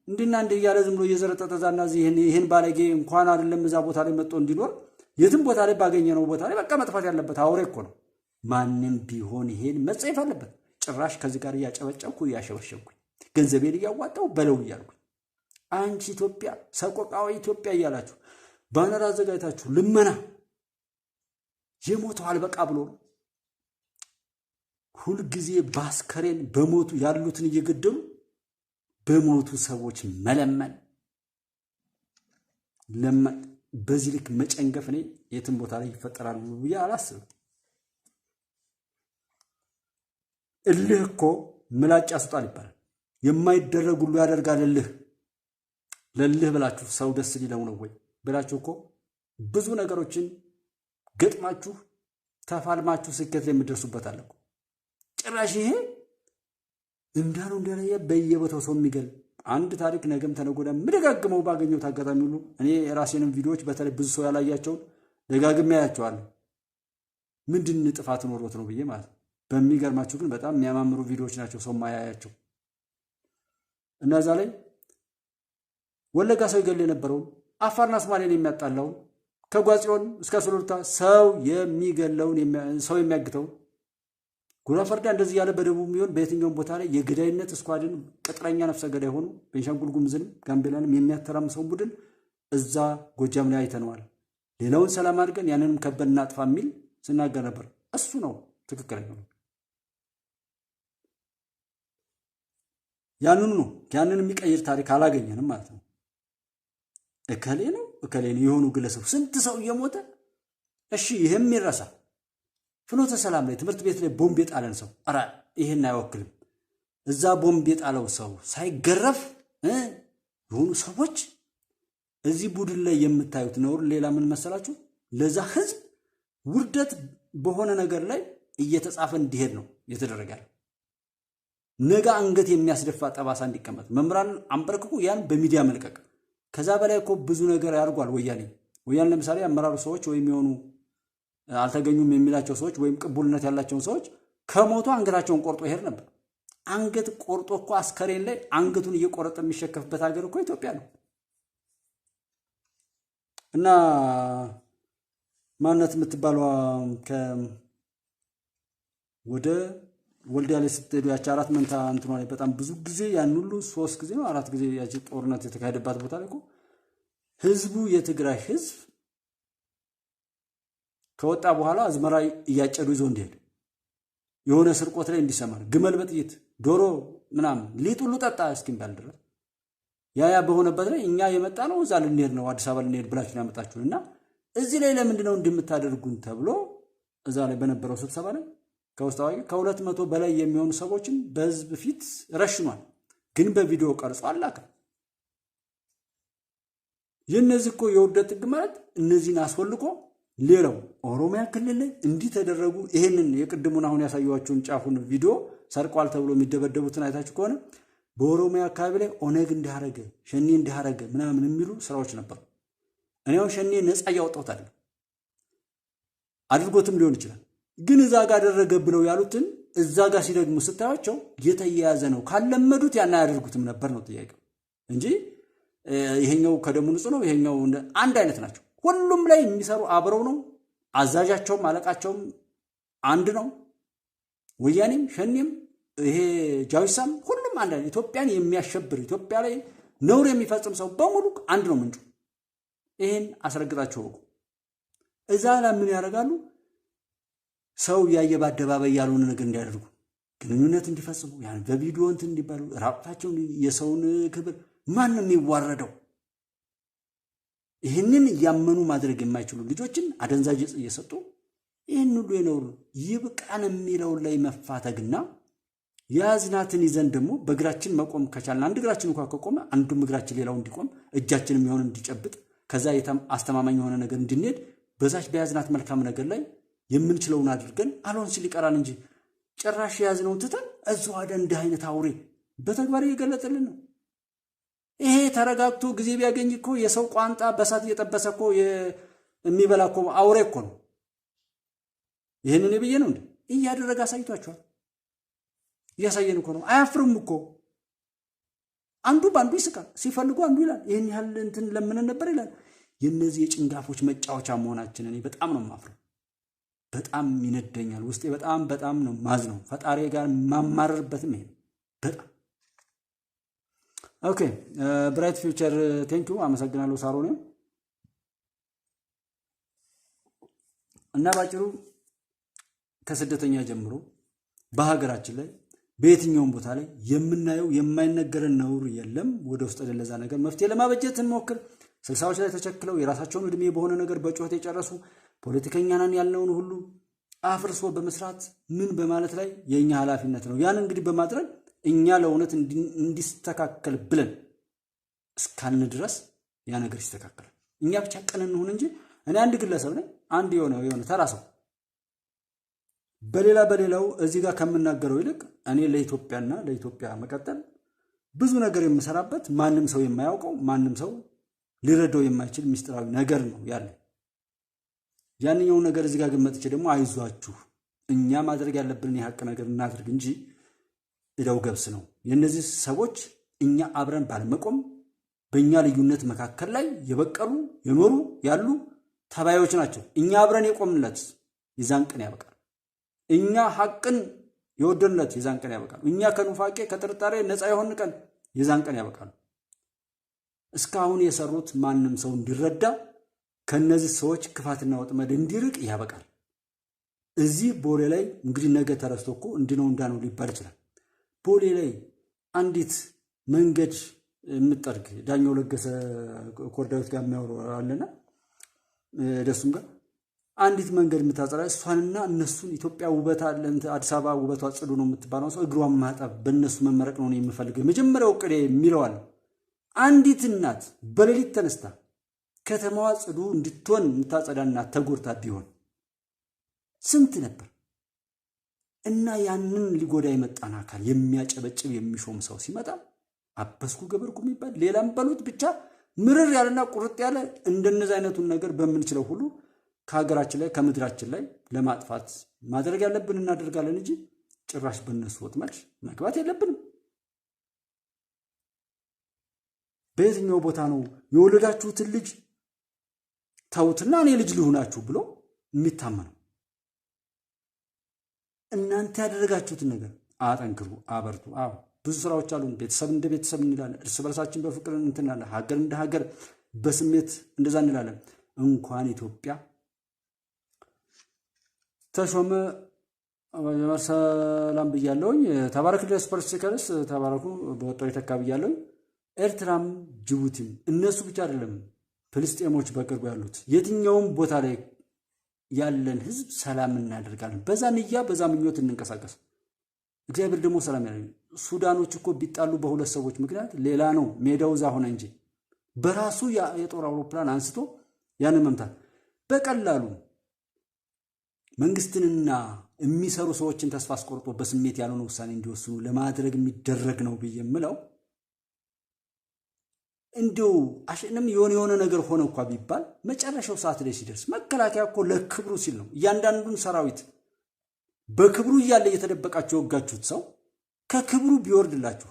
እንዲና እንደ እያለ ዝም ብሎ እየዘረጠጠ ዛና ይህን ባለጌ እንኳን አይደለም እዛ ቦታ ላይ መጥቶ እንዲኖር የትም ቦታ ላይ ባገኘነው ቦታ ላይ በቃ መጥፋት ያለበት አውሬ እኮ ነው። ማንም ቢሆን ይሄን መጸየፍ አለበት። ጭራሽ ከዚህ ጋር እያጨበጨብኩ እያሸበሸብኩኝ ገንዘቤን እያዋጣው በለው እያልኩኝ አንቺ ኢትዮጵያ ሰቆቃዊ ኢትዮጵያ እያላችሁ ባነር አዘጋጅታችሁ ልመና የሞተው አልበቃ ብሎ ሁልጊዜ ባስከሬን በሞቱ ያሉትን እየገደሉ በሞቱ ሰዎች መለመን በዚህ ልክ መጨንገፍ እኔ የትም ቦታ ላይ ይፈጠራል ብዬ አላስብም። እልህ እኮ ምላጭ ያስጣል ይባላል። የማይደረግ ሁሉ ያደርጋል እልህ። ለልህ ብላችሁ ሰው ደስ ሊለው ነው ወይ ብላችሁ እኮ ብዙ ነገሮችን ገጥማችሁ ተፋልማችሁ ስኬት ላይ የምትደርሱበት አለ እኮ። ጭራሽ ይሄ እንዳለው እንደለየ በየቦታው ሰው የሚገል አንድ ታሪክ ነገም ተነጎዳ ምደጋግመው ባገኘው አጋጣሚ ሁሉ እኔ የራሴንም ቪዲዮዎች በተለይ ብዙ ሰው ያላያቸውን ደጋግሜ ያያቸዋለሁ። ምንድን ጥፋት ኖሮት ነው ብዬ ማለት ነው። በሚገርማችሁ ግን በጣም የሚያማምሩ ቪዲዮዎች ናቸው ሰው ማያያቸው። እና እዛ ላይ ወለጋ ሰው ይገል የነበረውን አፋርና ሶማሌን የሚያጣላውን ከጓጽዮን እስከ ሱሉልታ ሰው የሚገለውን ሰው የሚያግተውን ጉራ ፈርዳ እንደዚህ ያለ በደቡብ የሚሆን በየትኛውም ቦታ ላይ የገዳይነት ስኳድን ቅጥረኛ ነፍሰ ገዳይ ሆኑ ቤንሻንጉል ጉሙዝንም ጋምቤላንም የሚያተራምሰውን ቡድን እዛ ጎጃም ላይ አይተነዋል። ሌላውን ሰላም አድርገን ያንንም ከበድና አጥፋ የሚል ስናገር ነበር። እሱ ነው ትክክለኛው። ያንን የሚቀይር ታሪክ አላገኘንም ማለት ነው። እከሌ ነው የሆኑ ግለሰብ ስንት ሰው እየሞተ እሺ ይሄም ይረሳ። ፍኖተ ሰላም ላይ ትምህርት ቤት ላይ ቦምብ የጣለን ሰው ኧረ ይሄን አይወክልም። እዛ ቦምብ የጣለው ሰው ሳይገረፍ የሆኑ ሰዎች እዚህ ቡድን ላይ የምታዩት ነውር ሌላ ምን መሰላችሁ? ለዛ ህዝብ ውርደት በሆነ ነገር ላይ እየተጻፈ እንዲሄድ ነው የተደረገ። ነገ አንገት የሚያስደፋ ጠባሳ እንዲቀመጥ መምራን አንበርክኩ ያን በሚዲያ መልቀቅ። ከዛ በላይ እኮ ብዙ ነገር ያርጓል ወያኔ ለምሳሌ አመራሩ ሰዎች ወይም የሆኑ አልተገኙም የሚላቸው ሰዎች ወይም ቅቡልነት ያላቸውን ሰዎች ከሞቱ አንገታቸውን ቆርጦ ይሄድ ነበር። አንገት ቆርጦ እኮ አስከሬን ላይ አንገቱን እየቆረጠ የሚሸከፍበት ሀገር እኮ ኢትዮጵያ ነው። እና ማነት የምትባለው ወደ ወልዲያ ላይ ስትሄዱ ያቺ አራት መንታ እንትኗ ላይ በጣም ብዙ ጊዜ ያን ሁሉ 3 ጊዜ ነው 4 ጊዜ ያቺ ጦርነት የተካሄደባት ቦታ ላይ እኮ ህዝቡ የትግራይ ህዝብ ከወጣ በኋላ አዝመራ እያጨዱ ይዞ እንዲሄድ የሆነ ስርቆት ላይ እንዲሰማር ግመል በጥይት ዶሮ ምናምን ሊጡሉ ጠጣ እስኪባል ድረስ ያ በሆነበት ላይ እኛ የመጣ ነው እዛ ልንሄድ ነው አዲስ አበባ ልንሄድ ብላችሁ ያመጣችሁና እዚህ ላይ ለምንድን ነው እንደምታደርጉን ተብሎ እዛ ላይ በነበረው ስብሰባ ላይ ከውስጣዊ ከ200 በላይ የሚሆኑ ሰዎችን በህዝብ ፊት ረሽኗል። ግን በቪዲዮ ቀርጾ አላከ። የነዚህ እኮ የውርደት ጥግ ማለት እነዚህን አስወልቆ ሌላው ኦሮሚያ ክልል ላይ እንዲህ ተደረጉ። ይሄንን የቅድሙን አሁን ያሳየዋችሁን ጫፉን ቪዲዮ ሰርቋል ተብሎ የሚደበደቡትን አይታችሁ ከሆነ በኦሮሚያ አካባቢ ላይ ኦነግ እንዲያረገ ሸኔ እንዲያረገ ምናምን የሚሉ ስራዎች ነበሩ። እኔው ሸኔ ነፃ ያወጣሁት አይደለም አድርጎትም ሊሆን ይችላል። ግን እዛ ጋር አደረገ ብለው ያሉትን እዛ ጋር ሲደግሙ ስታያቸው የተያያዘ ነው። ካለመዱት ያን አያደርጉትም ነበር ነው ጥያቄው እንጂ ይሄኛው ከደሙ ንጹህ ነው ይሄኛው አንድ አይነት ናቸው። ሁሉም ላይ የሚሰሩ አብረው ነው። አዛዣቸውም አለቃቸውም አንድ ነው። ወያኔም ሸኔም ይሄ ጃዊሳም ሁሉም አንድ አይነት ኢትዮጵያን የሚያሸብር ኢትዮጵያ ላይ ነውር የሚፈጽም ሰው በሙሉ አንድ ነው ምንጩ። ይሄን አስረግጣቸው ወቁ። እዛ ላይ ምን ያደርጋሉ? ሰው ያየ በአደባባይ ያልሆነ ነገር እንዲያደርጉ ግንኙነት እንዲፈጽሙ ያን በቪዲዮ እንትን እንዲባሉ ራቁታቸውን የሰውን ክብር ማን ነው የሚዋረደው? ይህንን እያመኑ ማድረግ የማይችሉ ልጆችን አደንዛዥ ዕፅ እየሰጡ ይህን ሁሉ የኖሩ ይብቃን የሚለው ላይ መፋተግና የያዝናትን ይዘን ደግሞ በእግራችን መቆም ከቻልን አንድ እግራችን እንኳን ከቆመ አንዱም እግራችን ሌላው እንዲቆም እጃችንም የሆነ እንዲጨብጥ ከዛ አስተማማኝ የሆነ ነገር እንድንሄድ በዛች በያዝናት መልካም ነገር ላይ የምንችለውን አድርገን አልሆን ሲል ይቀራል እንጂ ጭራሽ ያዝነው ትተን እዛው አደ እንደ አይነት አውሬ በተግባር እየገለጠልን ነው። ይሄ ተረጋግቶ ጊዜ ቢያገኝ እኮ የሰው ቋንጣ በሳት እየጠበሰ እኮ የሚበላ እኮ አውሬ እኮ ነው። ይሄንን ብዬ ነው እንዴ እያደረገ አሳይቷቸዋል። እያሳየን እኮ ነው። አያፍርም እኮ አንዱ ባንዱ ይስቃል። ሲፈልጉ አንዱ ይላል ይሄን ያህል እንትን ለምን ነበር ይላል። የነዚህ የጭንጋፎች መጫወቻ መሆናችን እኔ በጣም ነው ማፍረው። በጣም ይነደኛል ውስጤ። በጣም ነው ማዝነው። ፈጣሪ ጋር ማማረርበትም ይሄ በጣም ኦኬ። ብራይት ፊውቸር ቴንኪው አመሰግናለሁ ሳሮኔ። እና ባጭሩ ከስደተኛ ጀምሮ በሀገራችን ላይ በየትኛውም ቦታ ላይ የምናየው የማይነገረን ነውር የለም። ወደ ውስጥ ለዛ ነገር መፍትሄ ለማበጀት እንሞክር። 60ዎች ላይ ተቸክለው የራሳቸውን እድሜ በሆነ ነገር በጩኸት የጨረሱ ፖለቲከኛ ነን ያልነውን ሁሉ አፍርሶ በመስራት ምን በማለት ላይ የኛ ኃላፊነት ነው። ያን እንግዲህ በማድረግ እኛ ለእውነት እንዲስተካከል ብለን እስካልን ድረስ ያ ነገር ይስተካከላል። እኛ ብቻ ቀን እንሁን እንጂ እኔ አንድ ግለሰብ ነኝ፣ አንድ የሆነ ተራ ሰው በሌላው እዚህ ጋር ከምናገረው ይልቅ እኔ ለኢትዮጵያና ለኢትዮጵያ መቀጠል ብዙ ነገር የምሰራበት ማንም ሰው የማያውቀው ማንም ሰው ሊረዳው የማይችል ሚስጥራዊ ነገር ነው ያለ። ያንኛው ነገር እዚህ ጋር ግን መጥቼ ደግሞ አይዟችሁ እኛ ማድረግ ያለብንን የሐቅ ነገር እናድርግ እንጂ እዳው ገብስ ነው። የነዚህ ሰዎች እኛ አብረን ባለመቆም በእኛ ልዩነት መካከል ላይ የበቀሉ የኖሩ ያሉ ተባዮች ናቸው። እኛ አብረን የቆምንለት የዛን ቀን ያበቃል። እኛ ሐቅን የወደድንለት የዛን ቀን ያበቃል። እኛ ከኑፋቄ ከጥርጣሬ ነፃ የሆን ቀን የዛን ቀን ያበቃል። እስካሁን የሰሩት ማንም ሰው እንዲረዳ ከነዚህ ሰዎች ክፋትና ወጥመድ እንዲርቅ ያበቃል። እዚህ ቦሌ ላይ እንግዲህ ነገ ተረስቶ እኮ እንዲነው እንዳነው ሊባል ይችላል። ቦሌ ላይ አንዲት መንገድ የምጠርግ ዳኛው ለገሰ ኮርዳዊት ጋር የሚያወሩ አለና ደሱም ጋር አንዲት መንገድ የምታጸዳ እሷንና እነሱን ኢትዮጵያ ውበት አለ አዲስ አበባ ውበቷ ጽዱ ነው የምትባለው ሰው እግሯን ማጠብ በእነሱ መመረቅ ነው የምፈልገው የመጀመሪያው ቅዴ የሚለዋል። አንዲት እናት በሌሊት ተነስታ ከተማዋ ጽዱ እንድትሆን የምታጸዳና ተጎድታ ቢሆን ስንት ነበር? እና ያንን ሊጎዳ የመጣን አካል የሚያጨበጭብ የሚሾም ሰው ሲመጣ አበስኩ ገበርኩ የሚባል ሌላም በሉት ብቻ ምርር ያለና ቁርጥ ያለ እንደነዚህ አይነቱን ነገር በምንችለው ሁሉ ከሀገራችን ላይ ከምድራችን ላይ ለማጥፋት ማድረግ ያለብን እናደርጋለን እንጂ ጭራሽ በእነሱ ወጥመድ መግባት የለብንም። በየትኛው ቦታ ነው የወለዳችሁትን ልጅ ታውትና እኔ ልጅ ልሁናችሁ ብሎ የሚታመነው? እናንተ ያደረጋችሁትን ነገር አጠንክሩ፣ አበርቱ። አዎ ብዙ ስራዎች አሉን። ቤተሰብ እንደ ቤተሰብ እንላለን፣ እርስ በርሳችን በፍቅር እንትናለን፣ ሀገር እንደ ሀገር በስሜት እንደዛ እንላለን። እንኳን ኢትዮጵያ ተሾመ ሰላም ብያለሁኝ። ተባረክ ለስፖርት ሲከርስ ተባረኩ በወጣው የተካ ብያለሁኝ። ኤርትራም ጅቡቲም እነሱ ብቻ አይደለም ፍልስጤሞች በቅርቡ ያሉት የትኛውም ቦታ ላይ ያለን ህዝብ ሰላም እናደርጋለን። በዛ ንያ በዛ ምኞት እንንቀሳቀስ። እግዚአብሔር ደግሞ ሰላም ያደርጋል። ሱዳኖች እኮ ቢጣሉ በሁለት ሰዎች ምክንያት ሌላ ነው ሜዳው ዛ ሆነ እንጂ በራሱ የጦር አውሮፕላን አንስቶ ያንን መምታት በቀላሉ መንግስትንና የሚሰሩ ሰዎችን ተስፋ አስቆርጦ በስሜት ያልሆነ ውሳኔ እንዲወስኑ ለማድረግ የሚደረግ ነው ብዬ የምለው እንዲው አሸንም የሆነ ነገር ሆነ እንኳን ቢባል መጨረሻው ሰዓት ላይ ሲደርስ መከላከያ እኮ ለክብሩ ሲል ነው እያንዳንዱን ሰራዊት በክብሩ እያለ እየተደበቃችሁ ወጋችሁት ሰው ከክብሩ ቢወርድላችሁ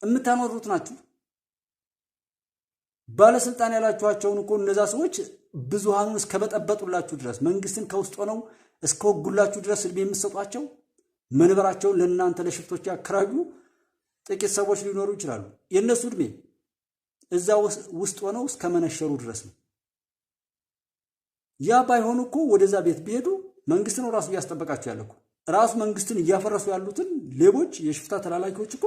የምታኖሩት ናችሁ። ባለስልጣን ያላችኋቸውን እኮ እነዛ ሰዎች ብዙሃኑን እስከበጠበጡላችሁ ድረስ መንግስትን ከውስጥ ሆነው እስከወጉላችሁ ድረስ እድሜ የምትሰጧቸው መንበራቸውን ለእናንተ ለሽፍቶች ያከራዩ ጥቂት ሰዎች ሊኖሩ ይችላሉ። የእነሱ እድሜ እዛ ውስጥ ሆነው እስከመነሸሩ ድረስ ነው። ያ ባይሆኑ እኮ ወደዛ ቤት ቢሄዱ መንግስት ነው ራሱ እያስጠበቃቸው ያለ እኮ። ራሱ መንግስትን እያፈረሱ ያሉትን ሌቦች፣ የሽፍታ ተላላኪዎች እኮ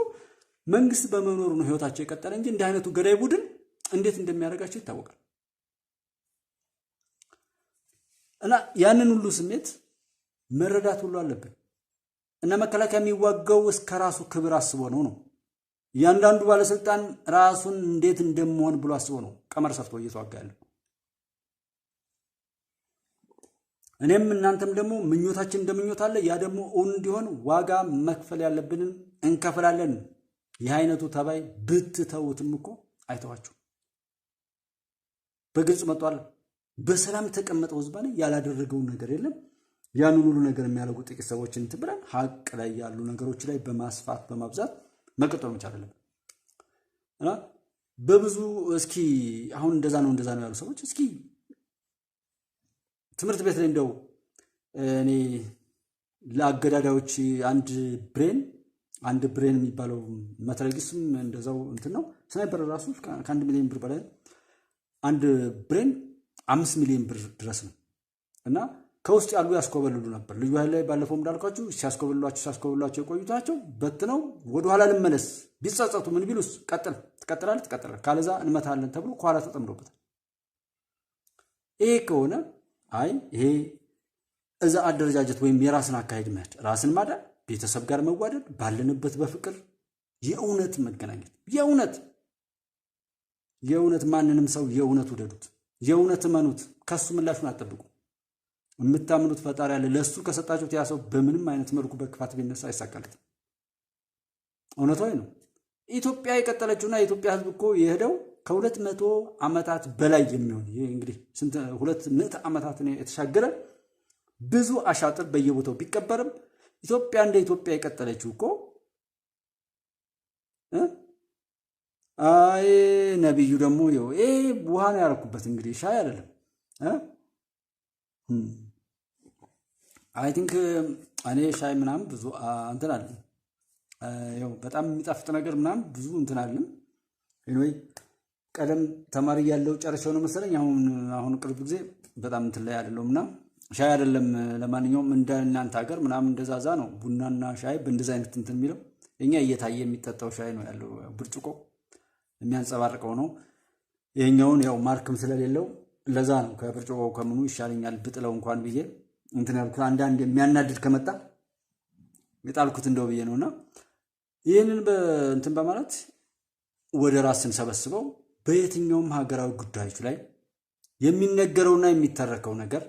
መንግስት በመኖሩ ነው ህይወታቸው የቀጠለ እንጂ እንዲህ አይነቱ ገዳይ ቡድን እንዴት እንደሚያደርጋቸው ይታወቃል። እና ያንን ሁሉ ስሜት መረዳት ሁሉ አለብን። እና መከላከያ የሚዋጋው እስከ ራሱ ክብር አስቦ ነው። እያንዳንዱ ባለስልጣን ራሱን እንዴት እንደምሆን ብሎ አስቦ ነው ቀመር ሰርቶ እየተዋጋ ያለው። እኔም እናንተም ደግሞ ምኞታችን እንደምኞት አለ። ያ ደግሞ እውን እንዲሆን ዋጋ መክፈል ያለብንን እንከፍላለን። ይህ አይነቱ ተባይ ብትተውትም እኮ አይተዋችሁ በግልጽ መጥቷል። በሰላም የተቀመጠው ህዝብ ያላደረገውን ነገር የለም። ያንን ሁሉ ነገር የሚያደርጉ ጥቂት ሰዎችን ትብለን ሀቅ ላይ ያሉ ነገሮች ላይ በማስፋት በማብዛት መቀጠል መቻል አለብን እና በብዙ እስኪ አሁን እንደዛ ነው ያሉ ሰዎች እስኪ ትምህርት ቤት ላይ እንደው እኔ ለአገዳዳዮች አንድ ብሬን የሚባለው መትረጊስም እንደዛው እንትን ነው ስናይፐር ራሱ ከ1 ሚሊዮን ብር በላይ አንድ ብሬን 5 ሚሊዮን ብር ድረስ ነው እና ከውስጥ ያሉ ያስኮበልሉ ነበር። ልዩ ኃይል ላይ ባለፈው እንዳልኳችሁ ሲያስኮበልሏቸው የቆዩታቸው በትነው ወደኋላ ልመለስ ቢጸጸቱ ምን ቢሉስ ትቀጥላለህ ካለዛ እንመታለን ተብሎ ከኋላ ተጠምዶበታል። ይሄ ከሆነ ይሄ እዛ አደረጃጀት ወይም የራስን አካሄድ መሄድ ራስን ማዳን ቤተሰብ ጋር መዋደድ ባለንበት በፍቅር የእውነት መገናኘት የእውነት ማንንም ሰው የእውነት ውደዱት፣ የእውነት እመኑት። ከሱ ምላሹን አትጠብቁ። የምታምኑት ፈጣሪ ያለ ለሱ ከሰጣችሁት ያ ሰው በምንም አይነት መልኩ በክፋት ቢነሳ አይሳካለትም። እውነታዊ ነው። ኢትዮጵያ የቀጠለችውና የኢትዮጵያ ሕዝብ እኮ የሄደው ከ200 ዓመታት በላይ የሚሆን ይሄ እንግዲህ 200 ዓመታትን የተሻገረ ብዙ አሻጥር በየቦታው ቢቀበርም ኢትዮጵያ እንደ ኢትዮጵያ የቀጠለችው እኮ ነብዩ ደግሞ ይሄ ውሃ ነው ያረኩበት እንግዲህ ሻይ አይደለም አይ ቲንክ እኔ ሻይ ምናምን ብዙ እንትን አለ ያው በጣም የሚጣፍጥ ነገር ምናምን ብዙ እንትን አለም ኤኒዌይ ቀደም ተማሪ ያለው ጨርሼው ነው መሰለኝ አሁን ቅርብ ጊዜ በጣም እንትን ላይ አይደለምና ሻይ አይደለም ለማንኛውም እንደ እናንተ ሀገር ምናምን እንደዛዛ ነው ቡናና ሻይ በእንደዛ አይነት እንትን የሚለው እኛ እየታየ የሚጠጣው ሻይ ነው ያለው ብርጭቆ የሚያንጸባርቀው ነው ይሄኛውን ያው ማርክም ስለሌለው ለዛ ነው ከብርጭቆው ከምኑ ይሻለኛል ብጥለው እንኳን ብዬ እንትን ያልኩት አንዳንድ የሚያናድድ ከመጣ የጣልኩት እንደው ብዬ ነውና ይሄንን በእንትን በማለት ወደ ራስን ሰበስበው በየትኛውም ሀገራዊ ጉዳዮች ላይ የሚነገረውና የሚተረከው ነገር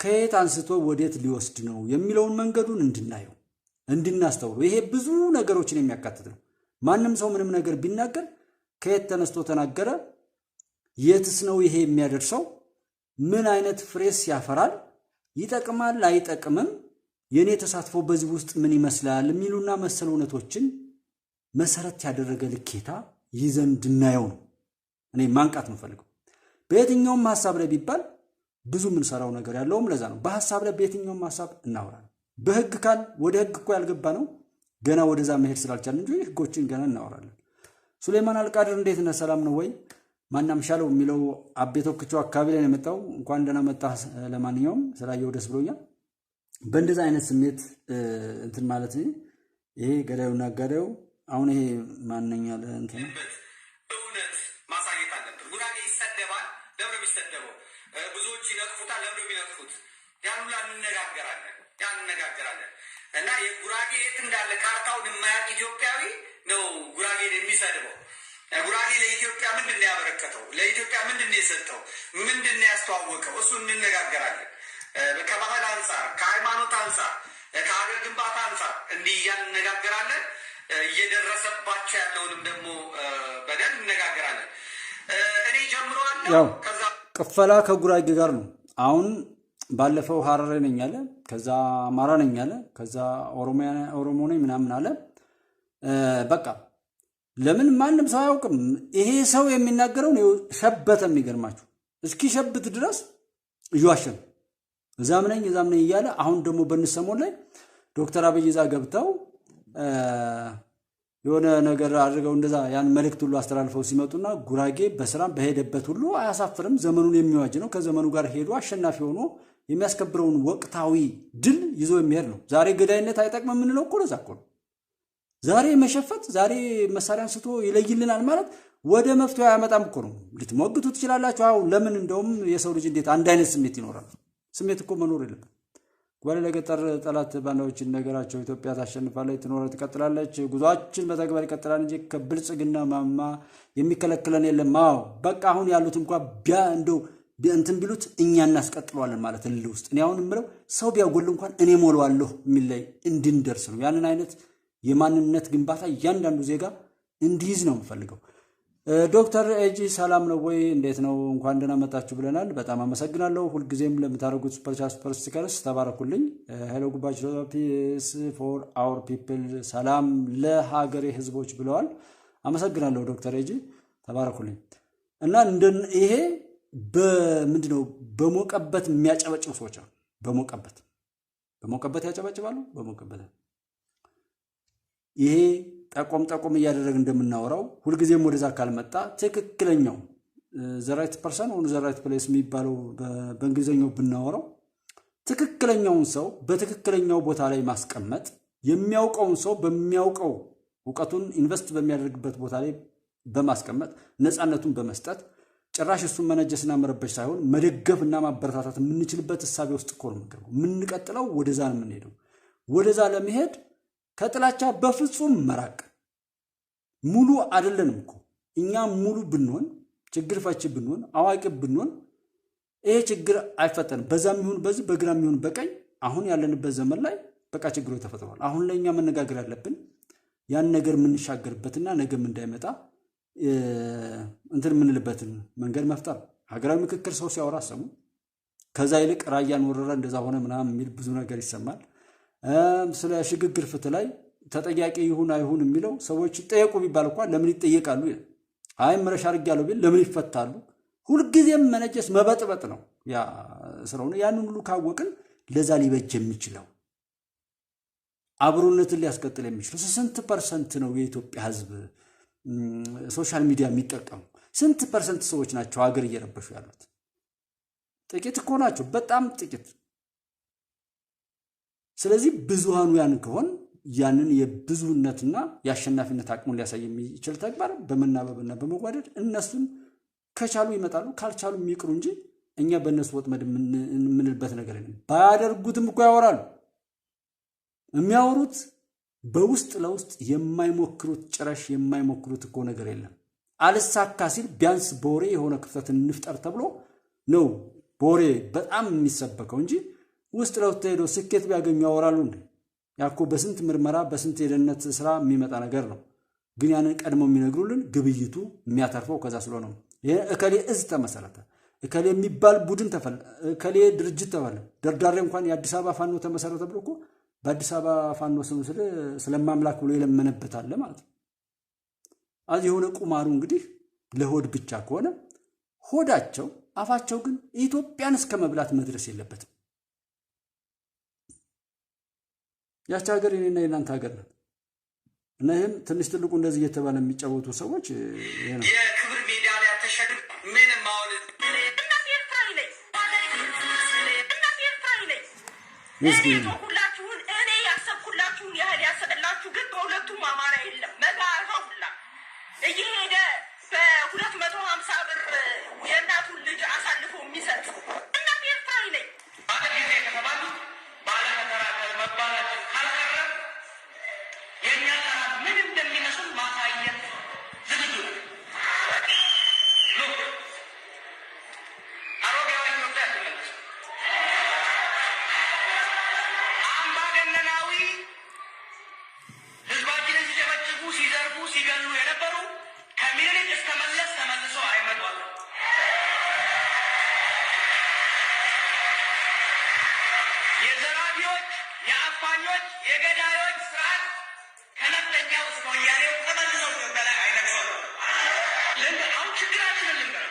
ከየት አንስቶ ወዴት ሊወስድ ነው የሚለውን መንገዱን እንድናየው እንድናስተውለው ይሄ ብዙ ነገሮችን የሚያካትት ነው። ማንም ሰው ምንም ነገር ቢናገር ከየት ተነስቶ ተናገረ፣ የትስ ነው ይሄ የሚያደርሰው፣ ምን አይነት ፍሬስ ያፈራል፣ ይጠቅማል አይጠቅምም፣ የኔ ተሳትፎ በዚህ ውስጥ ምን ይመስላል የሚሉና መሰል እውነቶችን መሰረት ያደረገ ልኬታ ይዘን እንድናየው ነው እኔ ማንቃት የምፈልገው። በየትኛውም ሐሳብ ላይ ቢባል ብዙ ምን ሰራው ነገር ያለውም ለዛ ነው። በሐሳብ ላይ በየትኛውም ሐሳብ እናወራለን። በህግ ካል ወደ ህግ እኮ ያልገባ ነው ገና ወደዛ መሄድ ስላልቻልን እንጂ ህጎችን ገና እናወራለን። ሱሌማን አልቃድር እንዴት ነህ? ሰላም ነው ወይ? ማናምሻለው የሚለው አቤቶክቹ አካባቢ ላይ ነው የመጣው። እንኳን ደህና መጣህ። ለማንኛውም ስላየው ደስ ብሎኛል። በእንደዛ አይነት ስሜት እንትን ማለት ነው ይሄ ገዳዩና አጋዳዩ አሁን ይሄ ማንኛለ እንትን እውነት ማሳየት አለብን። ጉራጌ ይሰደባል። ለምን የሚሰደበው? ብዙዎች ይነቅፉታል። ለምን የሚነቅፉት? ያን ሁላ እንነጋገራለን እና የጉራጌ የት እንዳለ ካርታውን የማያውቅ ኢትዮጵያዊ ነው ጉራጌን የሚሰድበው። ጉራጌ ለኢትዮጵያ ምንድን ነው ያበረከተው? ለኢትዮጵያ ምንድን ነው የሰጠው? ምንድን ነው ያስተዋወቀው? እሱ እንነጋገራለን። ከባህል አንጻር፣ ከሃይማኖት አንጻር፣ ከሀገር ግንባታ አንጻር እንዲህ እያነጋገራለን። እየደረሰባቸው ያለውንም ደግሞ በደል እንነጋገራለን። እኔ ጀምረዋለሁ። ከዛ ቅፈላ ከጉራጌ ጋር ነው። አሁን ባለፈው ሀረር ነኝ አለ፣ ከዛ አማራ ነኝ አለ፣ ከዛ ኦሮሞ ነኝ ምናምን አለ። በቃ ለምን ማንም ሰው አያውቅም። ይሄ ሰው የሚናገረው ሸበተ። የሚገርማችሁ እስኪ ሸብት ድረስ እየዋሸን እዛም ነኝ እያለ አሁን ደግሞ በንሰሞን ላይ ዶክተር አብይ እዛ ገብተው የሆነ ነገር አድርገው እንደዛ ያን መልእክት ሁሉ አስተላልፈው ሲመጡና ጉራጌ በስራም በሄደበት ሁሉ አያሳፍርም፣ ዘመኑን የሚዋጅ ነው፣ ከዘመኑ ጋር ሄዶ አሸናፊ ሆኖ የሚያስከብረውን ወቅታዊ ድል ይዞ የሚሄድ ነው። ዛሬ ገዳይነት አይጠቅም የምንለው እኮ ለዛ እኮ ነው። ዛሬ መሸፈት፣ ዛሬ መሳሪያ አንስቶ ይለይልናል ማለት ወደ መፍትሄ አያመጣም እኮ ነው። ልትሞግቱ ትችላላችሁ። አሁን ለምን እንደውም የሰው ልጅ እንዴት አንድ አይነት ስሜት ይኖራል? ስሜት እኮ መኖር የለበት። ጓለ ለገጠር ጠላት ባንዳዎችን ነገራቸው። ኢትዮጵያ ታሸንፋለች፣ ትኖር፣ ትቀጥላለች። ጉዟችን በተግባር ይቀጥላል እንጂ ከብልጽግና ማማ የሚከለክለን የለም። አዎ በቃ አሁን ያሉት እንኳን እንደው እንትን ቢሉት እኛ እናስቀጥለዋለን ማለት እልህ ውስጥ እኔ አሁን የምለው ሰው ቢያጎል እንኳን እኔ ሞላዋለሁ የሚል ላይ እንድንደርስ ነው። ያንን አይነት የማንነት ግንባታ እያንዳንዱ ዜጋ እንዲይዝ ነው የምፈልገው። ዶክተር ኤጂ ሰላም ነው ወይ? እንዴት ነው? እንኳን ደህና መጣችሁ ብለናል። በጣም አመሰግናለሁ። ሁልጊዜም ለምታደርጉት ሱፐር ስቲከርስ ተባረኩልኝ። ሄሎ ጉባች ፒስ ፎር አወር ፒፕል፣ ሰላም ለሀገሬ ህዝቦች ብለዋል። አመሰግናለሁ ዶክተር ኤጂ ተባረኩልኝ። እና ይሄ በምንድነው በሞቀበት የሚያጨበጭቡ ሰዎች አሉ። በሞቀበት ያጨበጭባሉ። በሞቀበት ይሄ ጠቆም እያደረግ እንደምናወራው ሁልጊዜም ወደዛ ካልመጣ ትክክለኛው ዘራይት ፐርሰን ኦን ዘራይት ፕሌስ የሚባለው በእንግሊዝኛው ብናወራው ትክክለኛውን ሰው በትክክለኛው ቦታ ላይ ማስቀመጥ፣ የሚያውቀውን ሰው በሚያውቀው እውቀቱን ኢንቨስት በሚያደርግበት ቦታ ላይ በማስቀመጥ ነፃነቱን በመስጠት ጭራሽ እሱን መነጀስና መረበሽ ሳይሆን መደገፍና ማበረታታት የምንችልበት እሳቤ ውስጥ እኮ ነው የምንቀጥለው። ወደዛ ነው የምንሄደው። ወደዛ ለመሄድ ከጥላቻ በፍጹም መራቅ። ሙሉ አይደለንም እኮ እኛ ሙሉ ብንሆን ችግር ፈቺ ብንሆን አዋቂ ብንሆን ይሄ ችግር አይፈጠንም። በዛም ይሁን በዚህ በግራም ይሁን በቀኝ አሁን ያለንበት ዘመን ላይ በቃ ችግሩ ተፈጥሯል። አሁን ላይ እኛ መነጋገር ያለብን ያን ነገር የምንሻገርበትና ነገም እንዳይመጣ እንትን የምንልበትን መንገድ መፍጠር። ሀገራዊ ምክክር ሰው ሲያወራ ሰሙ። ከዛ ይልቅ ራያን ወረረ እንደዛ ሆነ ምናምን የሚል ብዙ ነገር ይሰማል። ስለ ሽግግር ፍትህ ላይ ተጠያቂ ይሁን አይሁን የሚለው ሰዎች ይጠየቁ ቢባል እንኳን ለምን ይጠየቃሉ? አይ መረሻ አድርጌያለሁ ቢል ለምን ይፈታሉ? ሁልጊዜም መነጀስ መበጥበጥ ነው ያ ስለሆነ ያንን ሁሉ ካወቅን ለዛ ሊበጅ የሚችለው አብሮነትን ሊያስቀጥል የሚችለው ስንት ፐርሰንት ነው የኢትዮጵያ ህዝብ ሶሻል ሚዲያ የሚጠቀሙ? ስንት ፐርሰንት ሰዎች ናቸው ሀገር እየረበሹ ያሉት? ጥቂት እኮ ናቸው፣ በጣም ጥቂት። ስለዚህ ብዙሃኑ ያን ከሆን ያንን የብዙነትና የአሸናፊነት አቅሙን ሊያሳይ የሚችል ተግባር በመናበብና በመጓደድ እነሱን ከቻሉ ይመጣሉ፣ ካልቻሉ የሚቅሩ እንጂ እኛ በእነሱ ወጥመድ የምንልበት ነገር የለም። ባያደርጉትም እኮ ያወራሉ። የሚያወሩት በውስጥ ለውስጥ የማይሞክሩት ጭራሽ የማይሞክሩት እኮ ነገር የለም። አልሳካ ሲል ቢያንስ በወሬ የሆነ ክፍተት እንፍጠር ተብሎ ነው በወሬ በጣም የሚሰበከው እንጂ ውስጥ ለውስጥ ሄዶ ስኬት ቢያገኙ ያወራሉ እንዴ? ያኮ በስንት ምርመራ በስንት የደህንነት ስራ የሚመጣ ነገር ነው። ግን ያንን ቀድሞ የሚነግሩልን ግብይቱ የሚያተርፈው ከዛ ስለሆነ ነው። ይሄ እከሌ እዝ ተመሰረተ፣ እከሌ የሚባል ቡድን ተፈለ፣ እከሌ ድርጅት ተባለ። ደርዳሬ እንኳን የአዲስ አበባ ፋኖ ተመሰረተ ብሎ እኮ በአዲስ አበባ ፋኖ ስም ስለማምላክ ብሎ የለመነበት አለ ማለት ነው። አዚ የሆነ ቁማሩ እንግዲህ ለሆድ ብቻ ከሆነ ሆዳቸው አፋቸው ግን ኢትዮጵያን እስከ መብላት መድረስ የለበትም። ያቺ ሀገር የኔና የናንተ ሀገር ናት እና ይህም ትንሽ ትልቁ እንደዚህ እየተባለ የሚጫወቱ ሰዎች ይሄ ነው። የክብር ሜዳሊያ ተሸክም ምንም አሁን እናት ኤርትራ ይለኝ ሁላችሁን እኔ ያሰብኩላችሁን ያህል ያሰብላችሁ ግን በሁለቱም አማራ የለም መጋራ ሁላ እየሄደ በ250 ብር የእናቱን ልጅ አሳልፎ የሚሰጥ እናት ኤርትራ ይለኝ ባለ ጊዜ ከተባሉ ባለ መከራከር መባላችን ካልቀረ የእኛ ጠላት ምን እንደሚመስል ማሳየት ዝግጁ ነው። አሮጌዋ ኢትዮጵያ ትመለስ። አምባገነናዊ ህዝባችንን ሲጨፈጭፉ፣ ሲዘርፉ፣ ሲገሉ የነበሩ ከምኒልክ እስከ መለስ ተመልሰው አይመጧል። የዘራፊዎች፣ የአፋኞች፣ የገዳዮች ስርዓት ከነፍጠኛው እስከ ወያኔው ተመልሰው ኢትዮጵያ ላይ አይነግሱም። አሁን ችግራችንን ልንገር።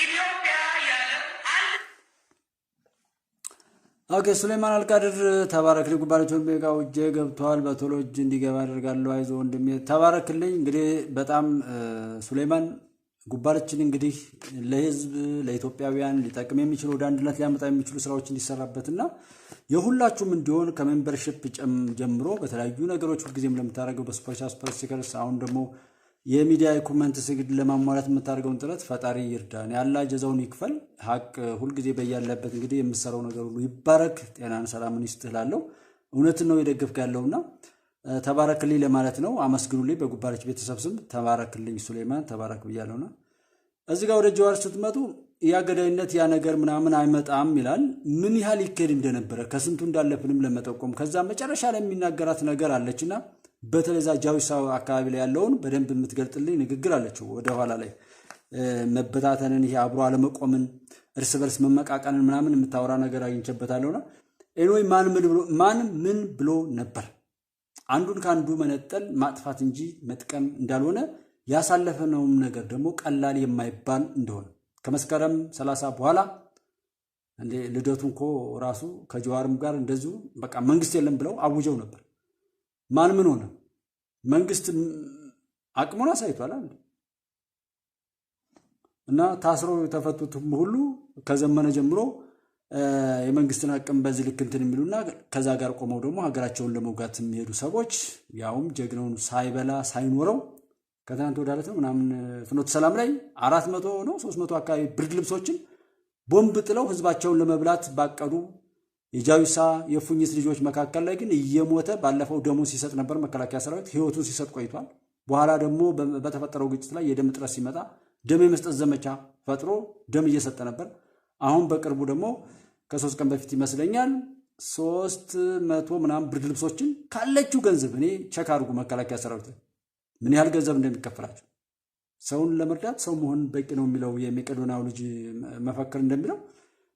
ኢትዮጵያ ያለ አንድ ኦኬ። ሱሌማን አልቃድር ተባረክልኝ። ጉባኤቶን ቤጋው እጄ ገብቷል። በቶሎ እጅ እንዲገባ አደርጋለሁ። አይዞ ወንድሜ ተባረክልኝ። እንግዲህ በጣም ሱሌማን ጉባኤችን እንግዲህ ለህዝብ ለኢትዮጵያውያን ሊጠቅም የሚችሉ ወደ አንድነት ሊያመጣ የሚችሉ ስራዎች እንዲሰራበትና የሁላችሁም እንዲሆን ከሜምበርሺፕ ጀምሮ በተለያዩ ነገሮች ሁልጊዜም ለምታደርገው በሱፐር ስቲከርስ አሁን ደግሞ የሚዲያ ኮመንት ስግድ ለማሟላት የምታደርገውን ጥረት ፈጣሪ ይርዳን፣ ያላ ጀዛውን ይክፈል። ሀቅ ሁልጊዜ በያለበት እንግዲህ የምሰራው ነገር ሁሉ ይባረክ፣ ጤናን ሰላምን ይስጥህ እላለሁ። እውነትን ነው የደገፍክ ያለውና ተባረክልኝ ለማለት ነው። አመስግኑልኝ። በጉባኤች ቤተሰብ ስም ተባረክልኝ። ሱሌማን ተባረክ ብያለሁና እዚህ ጋር ወደ ጀዋር ስትመጡ ያ ገዳይነት ያ ነገር ምናምን አይመጣም ይላል። ምን ያህል ይከድ እንደነበረ ከስንቱ እንዳለፍንም ለመጠቆም ከዛ መጨረሻ ላይ የሚናገራት ነገር አለችና በተለይ ጃዊሳ አካባቢ ላይ ያለውን በደንብ የምትገልጥልኝ ንግግር አለችው። ወደ ኋላ ላይ መበታተንን ይሄ አብሮ አለመቆምን እርስ በርስ መመቃቀንን ምናምን የምታወራ ነገር አግኝቼበታለሁና ኤኒዌይ ማን ምን ብሎ ነበር? አንዱን ከአንዱ መነጠል ማጥፋት እንጂ መጥቀም እንዳልሆነ ያሳለፈነውም ነገር ደግሞ ቀላል የማይባል እንደሆነ ከመስከረም 30 በኋላ እንደ ልደቱን እኮ ራሱ ከጀዋርም ጋር እንደዚሁ በቃ መንግስት የለም ብለው አውጀው ነበር። ማን ምን ሆነ? መንግስት አቅሙን አሳይቷል እና ታስረው የተፈቱትም ሁሉ ከዘመነ ጀምሮ የመንግስትን አቅም በዚህ ልክ እንትን የሚሉና ከዛ ጋር ቆመው ደግሞ ሀገራቸውን ለመውጋት የሚሄዱ ሰዎች ያውም ጀግናውን ሳይበላ ሳይኖረው ከትናንት ወደ ዕለት ምናምን ፍኖተ ሰላም ላይ 400 ነው 300 አካባቢ ብርድ ልብሶችን ቦምብ ጥለው ህዝባቸውን ለመብላት ባቀዱ የጃዊሳ የፉኝት ልጆች መካከል ላይ ግን እየሞተ ባለፈው ደሙን ሲሰጥ ነበር። መከላከያ ሰራዊት ህይወቱን ሲሰጥ ቆይቷል። በኋላ ደግሞ በተፈጠረው ግጭት ላይ የደም እጥረት ሲመጣ ደም የመስጠት ዘመቻ ፈጥሮ ደም እየሰጠ ነበር። አሁን በቅርቡ ደግሞ ከ3 ቀን በፊት ይመስለኛል 300 ምናምን ብርድ ልብሶችን ካለችው ገንዘብ እኔ ቸክ አድርጉ መከላከያ ሰራዊት ምን ያህል ገንዘብ እንደሚከፈላቸው ሰውን ለመርዳት ሰው መሆን በቂ ነው የሚለው የመቄዶንያው ልጅ መፈክር እንደሚለው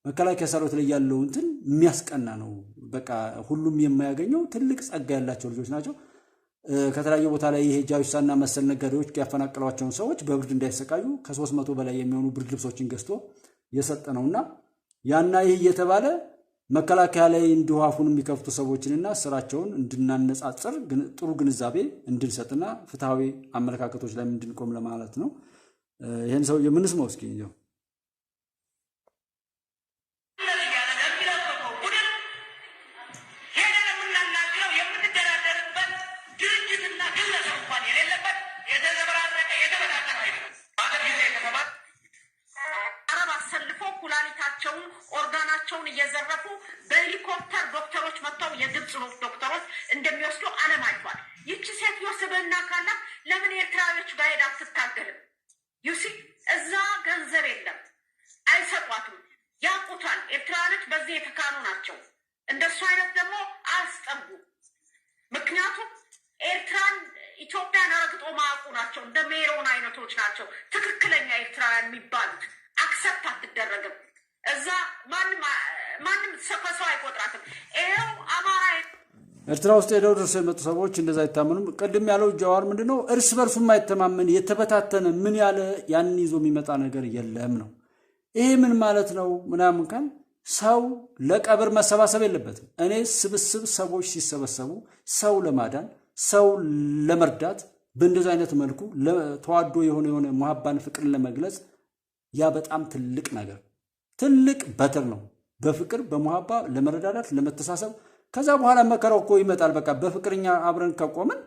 መከላከያ ሰራዊት ላይ ያለው እንትን የሚያስቀና ነው። በቃ ሁሉም የማያገኘው ትልቅ ጸጋ ያላቸው ልጆች ናቸው። ከተለያየ ቦታ ላይ ይሄ ጃዊሳና መሰል ነጋዴዎች ያፈናቀሏቸውን ሰዎች በብርድ እንዳይሰቃዩ ከ300 በላይ የሚሆኑ ብርድ ልብሶችን ገዝቶ የሰጠ ነውና ያና ይህ እየተባለ መከላከያ ላይ እንዲሁ አፉን የሚከፍቱ ሰዎችንና ስራቸውን እንድናነጻጽር ጥሩ ግንዛቤ እንድንሰጥና ፍትሃዊ አመለካከቶች ላይ እንድንቆም ለማለት ነው። ይሄን ሰው የምንስማው እስኪ ነው ኦርጋናቸውን እየዘረፉ በሄሊኮፕተር ዶክተሮች መጥተው የግብጽ ዶክተሮች እንደሚወስዱ ዓለም አይቷል። ይቺ ሴትዮ ስብዕና ካላት ለምን ኤርትራዊዎች ጋር ሄዳ አትታገልም? ዩሲ እዛ ገንዘብ የለም፣ አይሰጧትም፣ ያውቁታል። ኤርትራዊዎች በዚህ የተካኑ ናቸው። እንደሱ አይነት ደግሞ አያስጠጉ። ምክንያቱም ኤርትራን ኢትዮጵያን ረግጦ ማያውቁ ናቸው። እንደ ሜሮን አይነቶች ናቸው ትክክለኛ ኤርትራውያን የሚባሉት። አክሰፕት አትደረግም። እዛ ማንም ሰው አይቆጥራትም። ይኸው አማራ ኤርትራ ውስጥ ሄደው ደርሰው የመጡ ሰዎች እንደዛ አይታመኑም። ቅድም ያለው ጀዋር ምንድነው እርስ በርሱ የማይተማመን የተበታተነ ምን ያለ ያን ይዞ የሚመጣ ነገር የለም ነው። ይሄ ምን ማለት ነው? ምናምን ካል ሰው ለቀብር መሰባሰብ የለበትም። እኔ ስብስብ ሰዎች ሲሰበሰቡ ሰው ለማዳን ሰው ለመርዳት በእንደዚህ አይነት መልኩ ተዋዶ የሆነ ሙሐባን ፍቅርን ለመግለጽ ያ በጣም ትልቅ ነገር ትልቅ በትር ነው። በፍቅር በሙሐባ ለመረዳዳት ለመተሳሰብ ከዛ በኋላ መከራው እኮ ይመጣል። በቃ በፍቅርኛ አብረን ከቆምን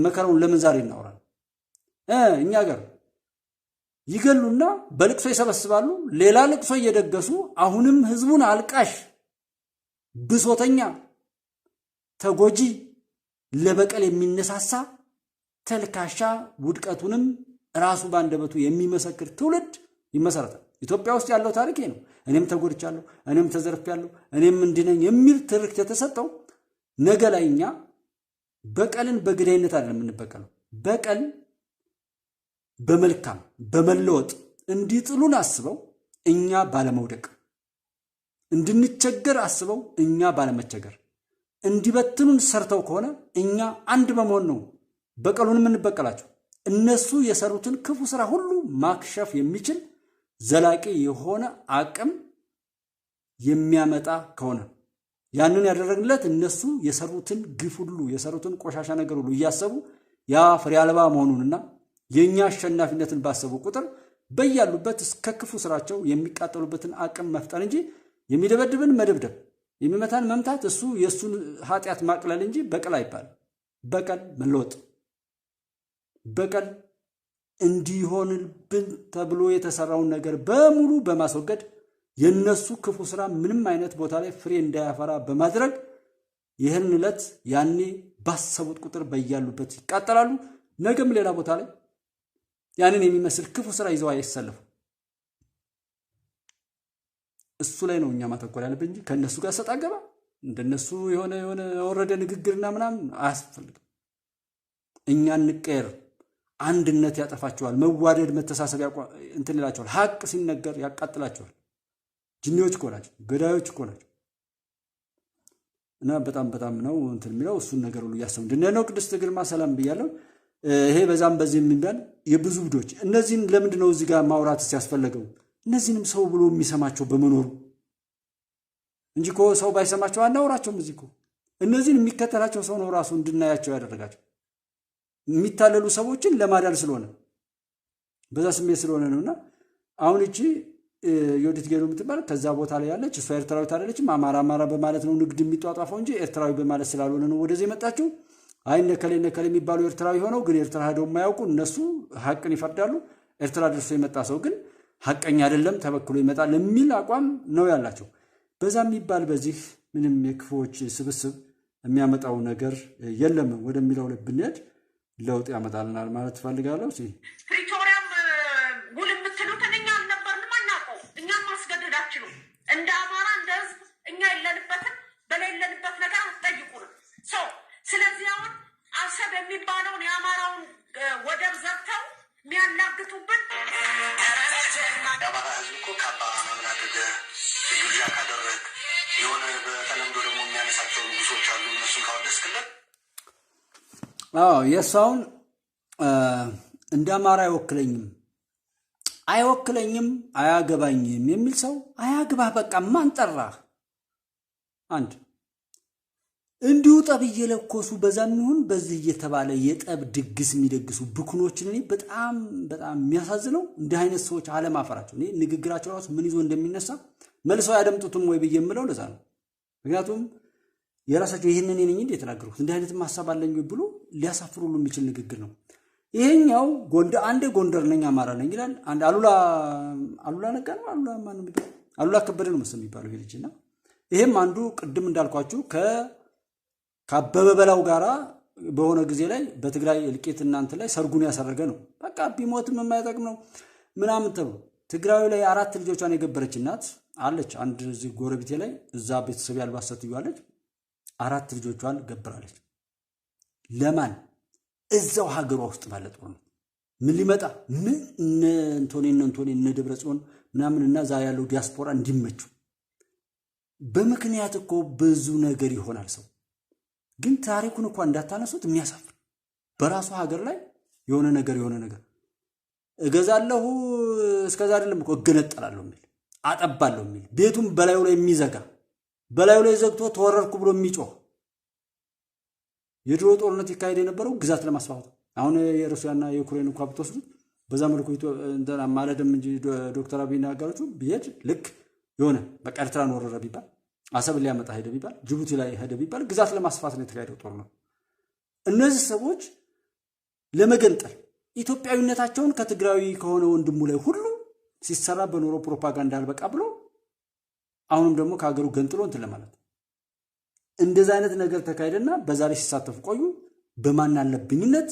መከራውን ለምን ዛሬ እናወራለን? እኛ ጋር ይገሉና በልቅሶ ይሰበስባሉ። ሌላ ልቅሶ እየደገሱ አሁንም ህዝቡን አልቃሽ፣ ብሶተኛ፣ ተጎጂ፣ ለበቀል የሚነሳሳ ተልካሻ ውድቀቱንም ራሱ ባንደበቱ የሚመሰክር ትውልድ ይመሰረታል። ኢትዮጵያ ውስጥ ያለው ታሪክ ነው። እኔም ተጎድቻለሁ፣ እኔም ተዘርፌያለሁ፣ እኔም እንዲነኝ የሚል ትርክት የተሰጠው ነገ ላይ እኛ በቀልን በግዳይነት አይደለም የምንበቀለው። በቀል በመልካም በመለወጥ እንዲጥሉን አስበው እኛ ባለመውደቅ፣ እንድንቸገር አስበው እኛ ባለመቸገር፣ እንዲበትኑን ሰርተው ከሆነ እኛ አንድ በመሆን ነው በቀሉን የምንበቀላቸው። እነሱ የሰሩትን ክፉ ስራ ሁሉ ማክሸፍ የሚችል ዘላቂ የሆነ አቅም የሚያመጣ ከሆነ ያንን ያደረግንለት እነሱ የሰሩትን ግፍ ሁሉ የሰሩትን ቆሻሻ ነገር ሁሉ እያሰቡ ያ ፍሬ አልባ መሆኑንና የኛ አሸናፊነትን ባሰቡ ቁጥር በያሉበት እስከ ክፉ ስራቸው የሚቃጠሉበትን አቅም መፍጠር እንጂ የሚደበድብን መደብደብ፣ የሚመታን መምታት እሱ የሱን ኃጢአት ማቅለል እንጂ በቀል አይባልም። በቀል መለወጥ፣ በቀል እንዲሆንብን ተብሎ የተሰራውን ነገር በሙሉ በማስወገድ የነሱ ክፉ ስራ ምንም አይነት ቦታ ላይ ፍሬ እንዳያፈራ በማድረግ ይህን ዕለት ያኔ ባሰቡት ቁጥር በያሉበት ይቃጠላሉ። ነገም ሌላ ቦታ ላይ ያንን የሚመስል ክፉ ስራ ይዘው አይሰለፉ። እሱ ላይ ነው እኛ ማተኮር ያለብን እንጂ ከነሱ ጋር ሰጣ ገባ እንደነሱ የሆነ ወረደ ንግግርና ምናምን አያስፈልግም። እኛ እንቀየር። አንድነት ያጠፋቸዋል። መዋደድ መተሳሰብ እንትን ይላቸዋል። ሀቅ ሲነገር ያቃጥላቸዋል። ጅኒዎች እኮ ናቸው፣ ገዳዮች እኮ ናቸው። እና በጣም ነው እንትን የሚለው እሱን ነገር ሁሉ እያሰቡ እንድንነው። ቅድስት ግርማ ሰላም ብያለሁ። ይሄ በዛም በዚህ የሚባል የብዙ ብዶች እነዚህን ለምንድን ነው እዚህ ጋር ማውራት ሲያስፈልገው? እነዚህንም ሰው ብሎ የሚሰማቸው በመኖሩ እንጂ እኮ ሰው ባይሰማቸው አናወራቸውም። እዚህ እኮ እነዚህን የሚከተላቸው ሰው ነው ራሱ እንድናያቸው ያደረጋቸው። የሚታለሉ ሰዎችን ለማዳል ስለሆነ በዛ ስሜት ስለሆነ ነውና አሁን እቺ ዮዲት ጌዶ የምትባል ከዛ ቦታ ላይ ያለች እሷ ኤርትራዊት አይደለችም። አማራ በማለት ነው ንግድ የሚጧጧፈው እንጂ ኤርትራዊ በማለት ስላልሆነ ነው ወደዚህ የመጣችው። አይ ነከሌ የሚባሉ ኤርትራዊ ሆነው ግን ኤርትራ ሄደው የማያውቁ እነሱ ሀቅን ይፈርዳሉ። ኤርትራ ደርሶ የመጣ ሰው ግን ሀቀኛ አይደለም ተበክሎ ይመጣል የሚል አቋም ነው ያላቸው። በዛ የሚባል በዚህ ምንም የክፎች ስብስብ የሚያመጣው ነገር የለም ወደሚለው ላይ ብንሄድ ለውጥ ያመጣልናል ማለት ፈልጋለሁ። ፕሪቶሪያም ጉል የምትሉትን እኛ አልነበርንም፣ አናውቀው። እኛም ማስገደዳችሁ እንደ አማራ እንደ ህዝብ እኛ የለንበትም። በሌለንበት ነገር አትጠይቁንም። ስለዚህ አሁን አሰብ የሚባለውን የአማራውን ወደብ ዘግተው የሚያናግጡብን የአማራ ህዝብ እኮ ካባ ምናምን አድርገህ ግብዣ ካደረግ የሆነ በተለምዶ ደግሞ የሚያነሳቸው ንጉሶች አሉ። እነሱን ካወደስክለት የእሷውን እንደ አማራ አይወክለኝም አያገባኝም የሚል ሰው አያግባህ። በቃ ማን ጠራህ? አንድ እንዲሁ ጠብ እየለኮሱ በዛም ይሁን በዚህ እየተባለ የጠብ ድግስ የሚደግሱ ብኩኖችን እኔ በጣም የሚያሳዝነው እንዲህ አይነት ሰዎች አለማፈራቸው። እኔ ንግግራቸው ራሱ ምን ይዞ እንደሚነሳ መልሰው ያደምጡትም ወይ ብዬ የምለው ለዛ ነው። ምክንያቱም የራሳቸው ይህንን ነኝ እንዴ የተናገሩት እንዲህ አይነትም ሐሳብ አለኝ ብሎ ሊያሳፍሩ ሁሉ የሚችል ንግግር ነው። ይሄኛው አንዴ ጎንደር ነኝ አማራ ነኝ ይላል። አንድ አሉላ ነጋ ነው አሉላ ከበደ ነው መሰለኝ የሚባለው ይሄ ልጅና ይሄም አንዱ ቅድም እንዳልኳችሁ ከአበበ በላው ጋራ በሆነ ጊዜ ላይ በትግራይ እልቂት እናንተ ላይ ሰርጉን ያሰረገ ነው። በቃ ቢሞትም የማይጠቅም ነው ምናምን ተብሎ ትግራዊ ላይ 4 ልጆቿን የገበረች እናት አለች። አንድ እዚህ ጎረቤቴ ላይ እዛ ቤተሰብ ያልባት ሴትዮ አለች። 4 ልጆቿን ገብራለች። ለማን? እዛው ሀገሯ ውስጥ ባለ ጦርነት ምን ሊመጣ ምን እንቶኔ እነ ደብረ ጽዮን ምናምን እና ዛ ያለው ዲያስፖራ እንዲመቹ በምክንያት እኮ ብዙ ነገር ይሆናል። ሰው ግን ታሪኩን እኮ እንዳታነሱት የሚያሳፍር በራሱ ሀገር ላይ የሆነ ነገር እገዛለሁ እስከዛ አይደለም እኮ እገነጠላለሁ የሚል አጠባለሁ የሚል ቤቱም በላዩ ላይ የሚዘጋ በላዩ ላይ ዘግቶ ተወረርኩ ብሎ የሚጮህ የድሮ ጦርነት ይካሄድ የነበረው ግዛት ለማስፋፋት። አሁን የሩሲያና የዩክሬን እንኳን ብትወስዱት በዛ መልኩ እንትና ማለትም እንጂ ዶክተር አብይ ናገሩት ቢሄድ ልክ የሆነ በቃ ኤርትራን ወረረ ቢባል አሰብን ሊያመጣ ሄደ ቢባል ጅቡቲ ላይ ሄደ ቢባል ግዛት ለማስፋት ነው የተካሄደው ጦርነት። እነዚህ ሰዎች ለመገንጠል ኢትዮጵያዊነታቸውን ከትግራዊ ከሆነ ወንድሙ ላይ ሁሉ ሲሰራ በኖሮ ፕሮፓጋንዳ አልበቃ ብሎ አሁንም ደግሞ ከሀገሩ ገንጥሎ እንትን ለማለት እንደዛ አይነት ነገር ተካሄደና በዛ ላይ ሲሳተፉ ቆዩ። በማን አለብኝነት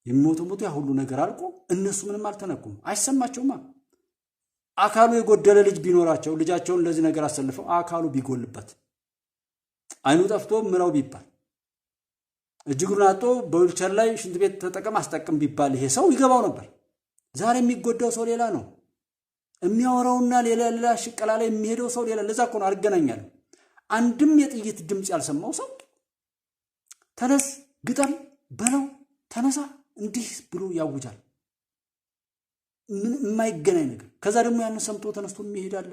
የሚሞቱ ያ ሁሉ ነገር አልቆ እነሱ ምንም አልተነኩም። አይሰማቸውማ። አካሉ የጎደለ ልጅ ቢኖራቸው ልጃቸውን ለዚህ ነገር አሰልፈው አካሉ ቢጎልበት አይኑ ጠፍቶ ምራው ቢባል እጅግሩን አጥቶ በዊልቸር ላይ ሽንት ቤት ተጠቀም አስጠቅም ቢባል ይሄ ሰው ይገባው ነበር። ዛሬ የሚጎዳው ሰው ሌላ ነው የሚያወራውና ሌላ ሽቀላ ላይ የሚሄደው ሰው ሌላ። ለዛ እኮ ነው አልገናኛለሁ። አንድም የጥይት ድምጽ ያልሰማው ሰው ተነስ ግጠም በለው ተነሳ እንዲህ ብሎ ያውጃል። ምን የማይገናኝ ነገር። ከዛ ደግሞ ያን ሰምቶ ተነስቶ የሚሄዳለ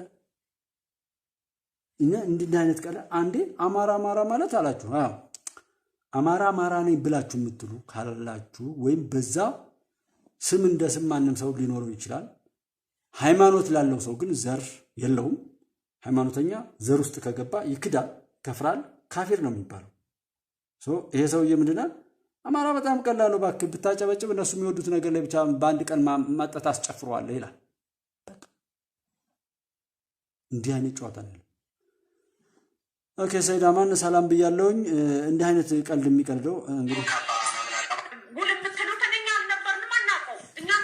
እና እንዲህ አይነት ቀለ አንዴ አማራ ማለት አላችሁ። አማራ ነኝ ብላችሁ የምትሉ ካላላችሁ ወይም በዛ ስም እንደ ስም ማንም ሰው ሊኖረው ይችላል። ሃይማኖት ላለው ሰው ግን ዘር የለውም። ሃይማኖተኛ ዘር ውስጥ ከገባ ይክዳል፣ ከፍራል፣ ካፊር ነው የሚባለው። ይሄ ሰውዬ ምንድነው? አማራ በጣም ቀላል ነው ባክህ ብታጨበጭብ እነሱ የሚወዱት ነገር ላይ ብቻ በአንድ ቀን ማጠት አስጨፍረዋለህ ይላል። እንዲህ አይነት ጨዋታ ነው። ኦኬ ሰይድ አማን ሰላም ብያለሁኝ። እንዲህ አይነት ቀልድ የሚቀልደው እንግዲህ ጉል የምትሉትን እኛ አልነበርንም፣ አናውቀው። እኛም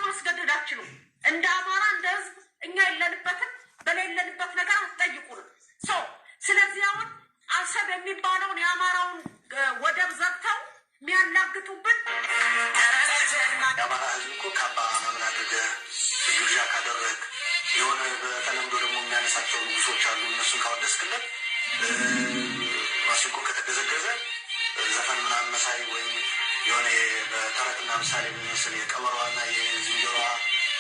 ግብዣ ካደረግ የሆነ በተለምዶ ደግሞ የሚያነሳቸው ንጉሶች አሉ። እነሱን ካወደስክለት ማሲንቆ ከተገዘገዘ ዘፈን ምናምን መሳይ ወይም የሆነ በተረትና ምሳሌ የሚመስል የቀበሯና የዝንጀሮዋ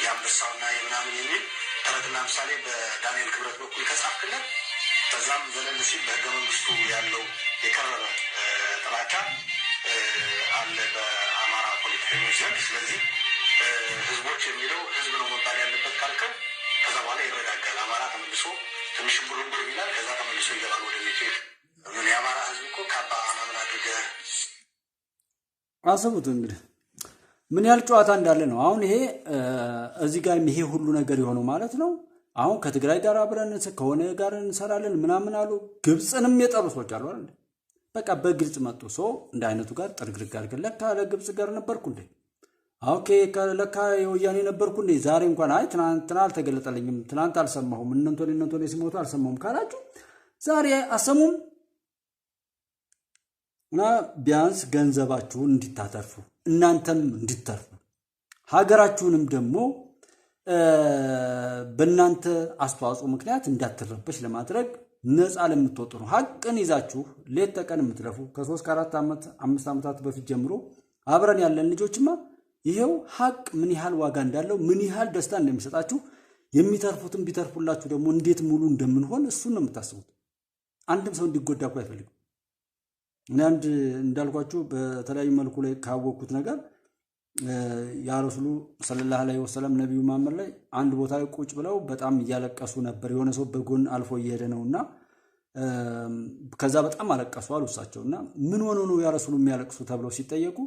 የአንበሳውና የምናምን የሚል ተረትና ምሳሌ በዳንኤል ክብረት በኩል ከጻፍክለት ከዛም ዘለል ሲል በህገ መንግስቱ ያለው የከረረ ጥላቻ አለ በአማራ ፖለቲከኞች ዘንድ። ስለዚህ ህዝቦች የሚለው ህዝብ ነው መባል ያለበት ካልከው ከዛ በኋላ ይረጋጋል። አማራ ተመልሶ ትንሽ ቡርቡር ይላል፣ ከዛ ተመልሶ ይገባል ወደ ቤቱ። የአማራ ህዝብ እኮ ካባ ምናምን አድርገህ አስቡት እንግዲህ ምን ያህል ጨዋታ እንዳለ ነው። አሁን ይሄ እዚህ ጋር ይሄ ሁሉ ነገር የሆነው ማለት ነው። አሁን ከትግራይ ጋር አብረን ከሆነ ጋር እንሰራለን ምናምን አሉ። ግብፅንም የጠሩ ሰዎች አሉ አይደል? በቃ በግልጽ መጡ። ሰው እንደ አይነቱ ጋር ጥርግርግ አድርገን ለካ ለግብፅ ጋር ነበርኩ እንዴ? ኦኬ ለካ የወያኔ ነበርኩ እንዴ? ዛሬ እንኳን አይ ትናንትና አልተገለጠልኝም፣ ትናንት አልሰማሁም፣ እነንቶኔ ሲሞቱ አልሰማሁም ካላችሁ ዛሬ አሰሙም እና ቢያንስ ገንዘባችሁን እንድታተርፉ እናንተም እንድትተርፉ ሀገራችሁንም ደግሞ በእናንተ አስተዋጽኦ ምክንያት እንዳትረበሽ ለማድረግ ነፃ ለምትወጡ ነው። ሀቅን ይዛችሁ ሌት ተቀን የምትለፉ ከ3 ከ4 ዓመት 5 ዓመታት በፊት ጀምሮ አብረን ያለን ልጆችማ ይሄው ሀቅ ምን ያህል ዋጋ እንዳለው ምን ያህል ደስታ እንደሚሰጣችሁ የሚተርፉትም ቢተርፉላችሁ ደግሞ እንዴት ሙሉ እንደምንሆን እሱን ነው የምታስቡት። አንድም ሰው እንዲጎዳ እኮ አይፈልግም። እኔ አንድ እንዳልኳችሁ በተለያዩ መልኩ ላይ ካወቅኩት ነገር ያ ረሱሉ ሰለላሁ ዐለይሂ ወሰለም ነብዩ መሐመድ ላይ አንድ ቦታ ላይ ቁጭ ብለው በጣም እያለቀሱ ነበር። የሆነ ሰው በጎን አልፎ እየሄደ ነውና ከዛ በጣም አለቀሱ አሉ እሳቸውና ምን ሆኖ ነው ያ ረሱሉ የሚያለቅሱ ተብለው ሲጠየቁ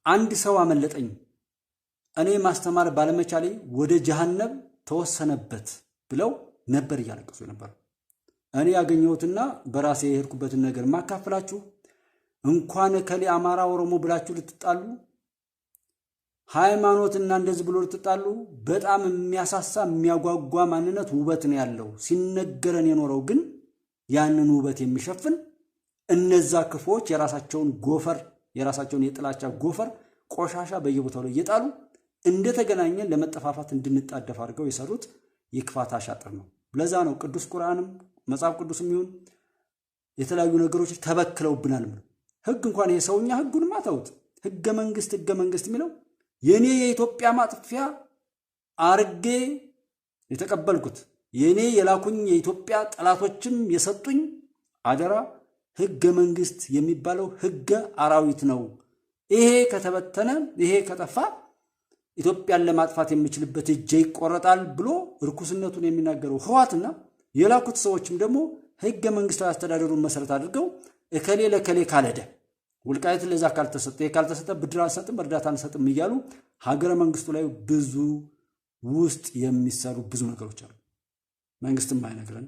አንድ ሰው አመለጠኝ፣ እኔ ማስተማር ባለመቻሌ ወደ ጀሃነም ተወሰነበት ብለው ነበር እያለቀሱ ነበር። እኔ ያገኘሁትና በራሴ የሄድኩበትን ነገር ማካፈላችሁ እንኳን ከሊ አማራ ኦሮሞ ብላችሁ ልትጣሉ ሃይማኖትና እንደዚህ ብሎ ልትጣሉ በጣም የሚያሳሳ የሚያጓጓ ማንነት ውበት ነው ያለው ሲነገረን የኖረው ግን ያንን ውበት የሚሸፍን እነዛ ክፎች የራሳቸውን ጎፈር የራሳቸውን የጥላቻ ጎፈር ቆሻሻ በየቦታው ላይ እየጣሉ እንደተገናኘን ለመጠፋፋት እንድንጣደፍ አድርገው የሰሩት የክፋት አሻጥር ነው። ለዛ ነው ቅዱስ ቁርአንም መጽሐፍ ቅዱስም ይሁን የተለያዩ ነገሮች ተበክለውብናል። ህግ እንኳን ይሄ ሰውኛ ህጉን ማታውት ህገ መንግስት የሚለው የኔ የኢትዮጵያ ማጥፊያ አርጌ የተቀበልኩት የኔ የላኩኝ የኢትዮጵያ ጠላቶችም የሰጡኝ አደራ ህገ መንግስት የሚባለው ህገ አራዊት ነው። ይሄ ከተበተነ ይሄ ከጠፋ ኢትዮጵያን ለማጥፋት የሚችልበት እጄ ይቆረጣል ብሎ ርኩስነቱን የሚናገረው ህዋትና የላኩት ሰዎችም ደግሞ ህገ መንግስታዊ አስተዳደሩን መሰረት አድርገው እከሌ ለከሌ ካለደ ወልቃይት ለዛ ካልተሰጠ ካልተሰጠ ብድር አንሰጥም እርዳታ አንሰጥም እያሉ ሀገረ መንግስቱ ላይ ብዙ ውስጥ የሚሰሩ ብዙ ነገሮች አሉ። መንግስትም አይነግረን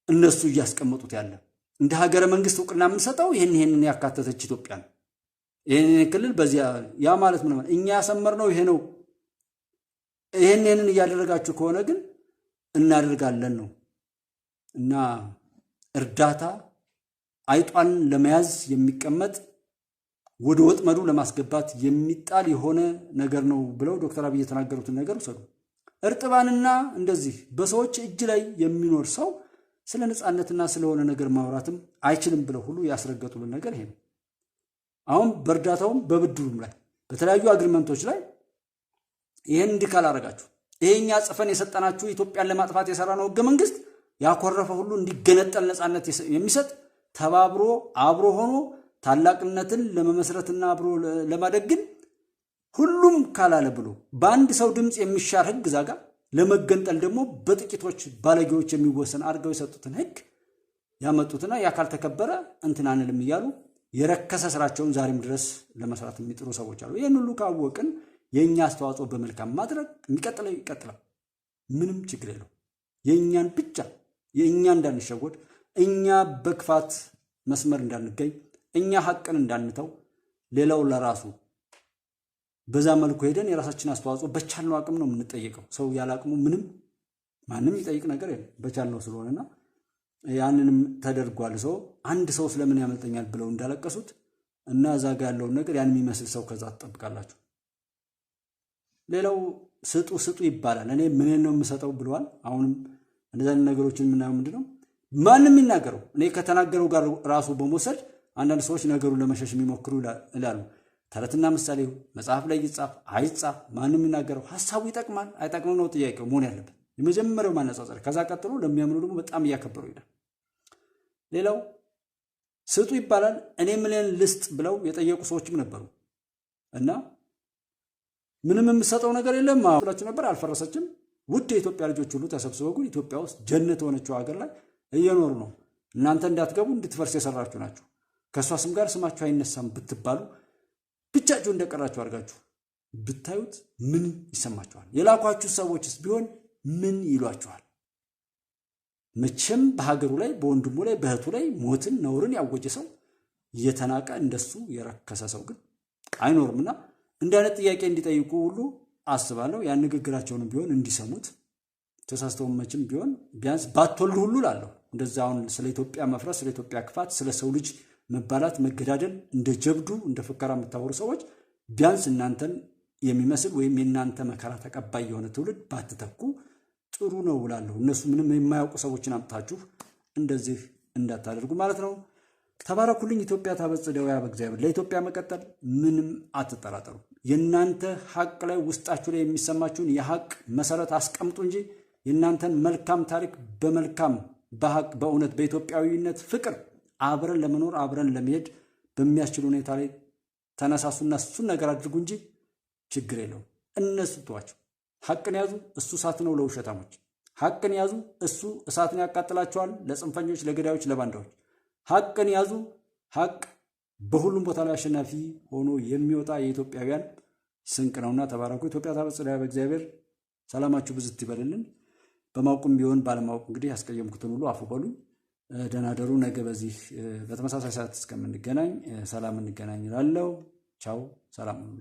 እነሱ እያስቀመጡት ያለ እንደ ሀገረ መንግስት እውቅና የምንሰጠው ይሄንን ያካተተች ኢትዮጵያ ነው። ይሄንን ክልል በዚያ ያ ማለት ምን ማለት እኛ ያሰመርነው ይሄ ነው። ይሄንን እያደረጋችሁ ከሆነ ግን እናደርጋለን ነው እና እርዳታ አይጧን ለመያዝ የሚቀመጥ ወደ ወጥመዱ ለማስገባት የሚጣል የሆነ ነገር ነው ብለው ዶክተር አብይ የተናገሩትን ነገር ወሰዱ። እርጥባንና እንደዚህ በሰዎች እጅ ላይ የሚኖር ሰው ስለ ነፃነትና ስለሆነ ነገር ማውራትም አይችልም ብለው ሁሉ ያስረገጡልን ነገር ይሄ ነው። አሁን በእርዳታውም በብድሩም ላይ በተለያዩ አግሪመንቶች ላይ ይሄን እንዲካል አረጋችሁ ይሄኛ ጽፈን የሰጠናችሁ ኢትዮጵያን ለማጥፋት የሰራነው ህገ መንግስት ያኮረፈ ሁሉ እንዲገነጠል ነፃነት የሚሰጥ ተባብሮ አብሮ ሆኖ ታላቅነትን ለመመስረትና አብሮ ለማደግን ሁሉም ካላለ ብሎ በአንድ ሰው ድምጽ የሚሻር ህግ ዛጋ ለመገንጠል ደግሞ በጥቂቶች ባለጌዎች የሚወሰን አድርገው የሰጡትን ህግ ያመጡትና ያ ካልተከበረ እንትን አንልም እያሉ የረከሰ ስራቸውን ዛሬም ድረስ ለመስራት የሚጥሩ ሰዎች አሉ። ይሄን ሁሉ ካወቅን የኛ አስተዋጽኦ በመልካም ማድረግ የሚቀጥለው ይቀጥላል። ምንም ችግር የለው። የኛን ብቻ የኛ እንዳንሸወድ እኛ በክፋት መስመር እንዳንገኝ እኛ ሐቅን እንዳንተው ሌላው ለራሱ በዛ መልኩ ሄደን የራሳችን አስተዋጽኦ በቻልነው አቅም ነው የምንጠየቀው። ሰው ያለ አቅሙ ምንም ማንም ይጠይቅ ነገር የለም በቻልነው ስለሆነና ያንንም ተደርጓል። ሰው አንድ ሰው ስለምን ያመልጠኛል ብለው እንዳለቀሱት እና እዛ ጋር ያለውን ነገር ያን የሚመስል ሰው ከዛ ትጠብቃላችሁ። ሌላው ስጡ ይባላል። እኔ ምን ነው የምሰጠው ብለዋል። አሁንም እንደዚህ ነገሮችን የምናየው ምንድነው ማንም ይናገረው እኔ ከተናገረው ጋር ራሱ በመውሰድ አንዳንድ ሰዎች ነገሩን ለመሸሽ የሚሞክሩ ይላሉ። ተረትና ምሳሌ መጽሐፍ ላይ ይጻፍ አይጻፍ ማንም ይናገረው ሐሳቡ ይጠቅማል አይጠቅምም ነው ጥያቄው መሆን ያለበት የመጀመሪያው ማነጻጸር። ከዛ ቀጥሎ ለሚያምኑ ደግሞ በጣም እያከበሩ ይላል። ሌላው ስጡ ይባላል። እኔ ምን ልስጥ ብለው የጠየቁ ሰዎችም ነበሩ እና ምንም የምሰጠው ነገር የለም ብላችሁ ነበር። አልፈረሰችም። ውድ የኢትዮጵያ ልጆች ሁሉ ተሰብስበው ግን ኢትዮጵያ ውስጥ ጀነት የሆነችው ሀገር ላይ እየኖሩ ነው። እናንተ እንዳትገቡ እንድትፈርስ የሰራችሁ ናችሁ። ከእሷ ስም ጋር ስማችሁ አይነሳም ብትባሉ ብቻችሁ እንደቀራችሁ አድርጋችሁ ብታዩት ምን ይሰማችኋል? የላኳችሁ ሰዎችስ ቢሆን ምን ይሏችኋል? መቼም በሀገሩ ላይ በወንድሙ ላይ በእህቱ ላይ ሞትን ነውርን ያወጀ ሰው እየተናቀ እንደሱ የረከሰ ሰው ግን አይኖርምና እንዲህ አይነት ጥያቄ እንዲጠይቁ ሁሉ አስባለሁ። ያን ንግግራቸውንም ቢሆን እንዲሰሙት ተሳስተው መቼም ቢሆን ቢያንስ ባትወልዱ ሁሉ ላለሁ እንደዛ አሁን ስለ ኢትዮጵያ መፍረስ ስለ ኢትዮጵያ ክፋት ስለ ሰው ልጅ መባላት መገዳደል እንደ ጀብዱ እንደ ፍከራ የምታወሩ ሰዎች ቢያንስ እናንተን የሚመስል ወይም የእናንተ መከራ ተቀባይ የሆነ ትውልድ ባትተኩ ጥሩ ነው እላለሁ። እነሱ ምንም የማያውቁ ሰዎችን አምጥታችሁ እንደዚህ እንዳታደርጉ ማለት ነው። ተባረኩልኝ። ኢትዮጵያ ታበጽሕ እደዊሃ በእግዚአብሔር። ለኢትዮጵያ መቀጠል ምንም አትጠራጠሩ። የእናንተ ሀቅ ላይ ውስጣችሁ ላይ የሚሰማችሁን የሀቅ መሰረት አስቀምጡ እንጂ የእናንተን መልካም ታሪክ በመልካም በሀቅ በእውነት በኢትዮጵያዊነት ፍቅር አብረን ለመኖር አብረን ለመሄድ በሚያስችል ሁኔታ ላይ ተነሳሱና እሱን ነገር አድርጉ እንጂ ችግር የለውም። እነሱ ተዋቸው። ሀቅን ያዙ፣ እሱ እሳት ነው ለውሸታሞች። ሀቅን ያዙ፣ እሱ እሳትን ያቃጥላቸዋል ለጽንፈኞች፣ ለገዳዮች፣ ለባንዳዎች። ሀቅን ያዙ። ሀቅ በሁሉም ቦታ ላይ አሸናፊ ሆኖ የሚወጣ የኢትዮጵያውያን ስንቅ ነውና ተባረኩ። ኢትዮጵያ ታበጽሕ እደዊሃ በእግዚአብሔር። ሰላማችሁ ብዝት ይበልልን። በማወቅም ቢሆን ባለማወቅ እንግዲህ ያስቀየምኩትን ሁሉ አፉ በሉ። ደህና ደሩ። ነገ በዚህ በተመሳሳይ ሰዓት እስከምንገናኝ ሰላም እንገናኝ እላለሁ። ቻው፣ ሰላም ሁኑ።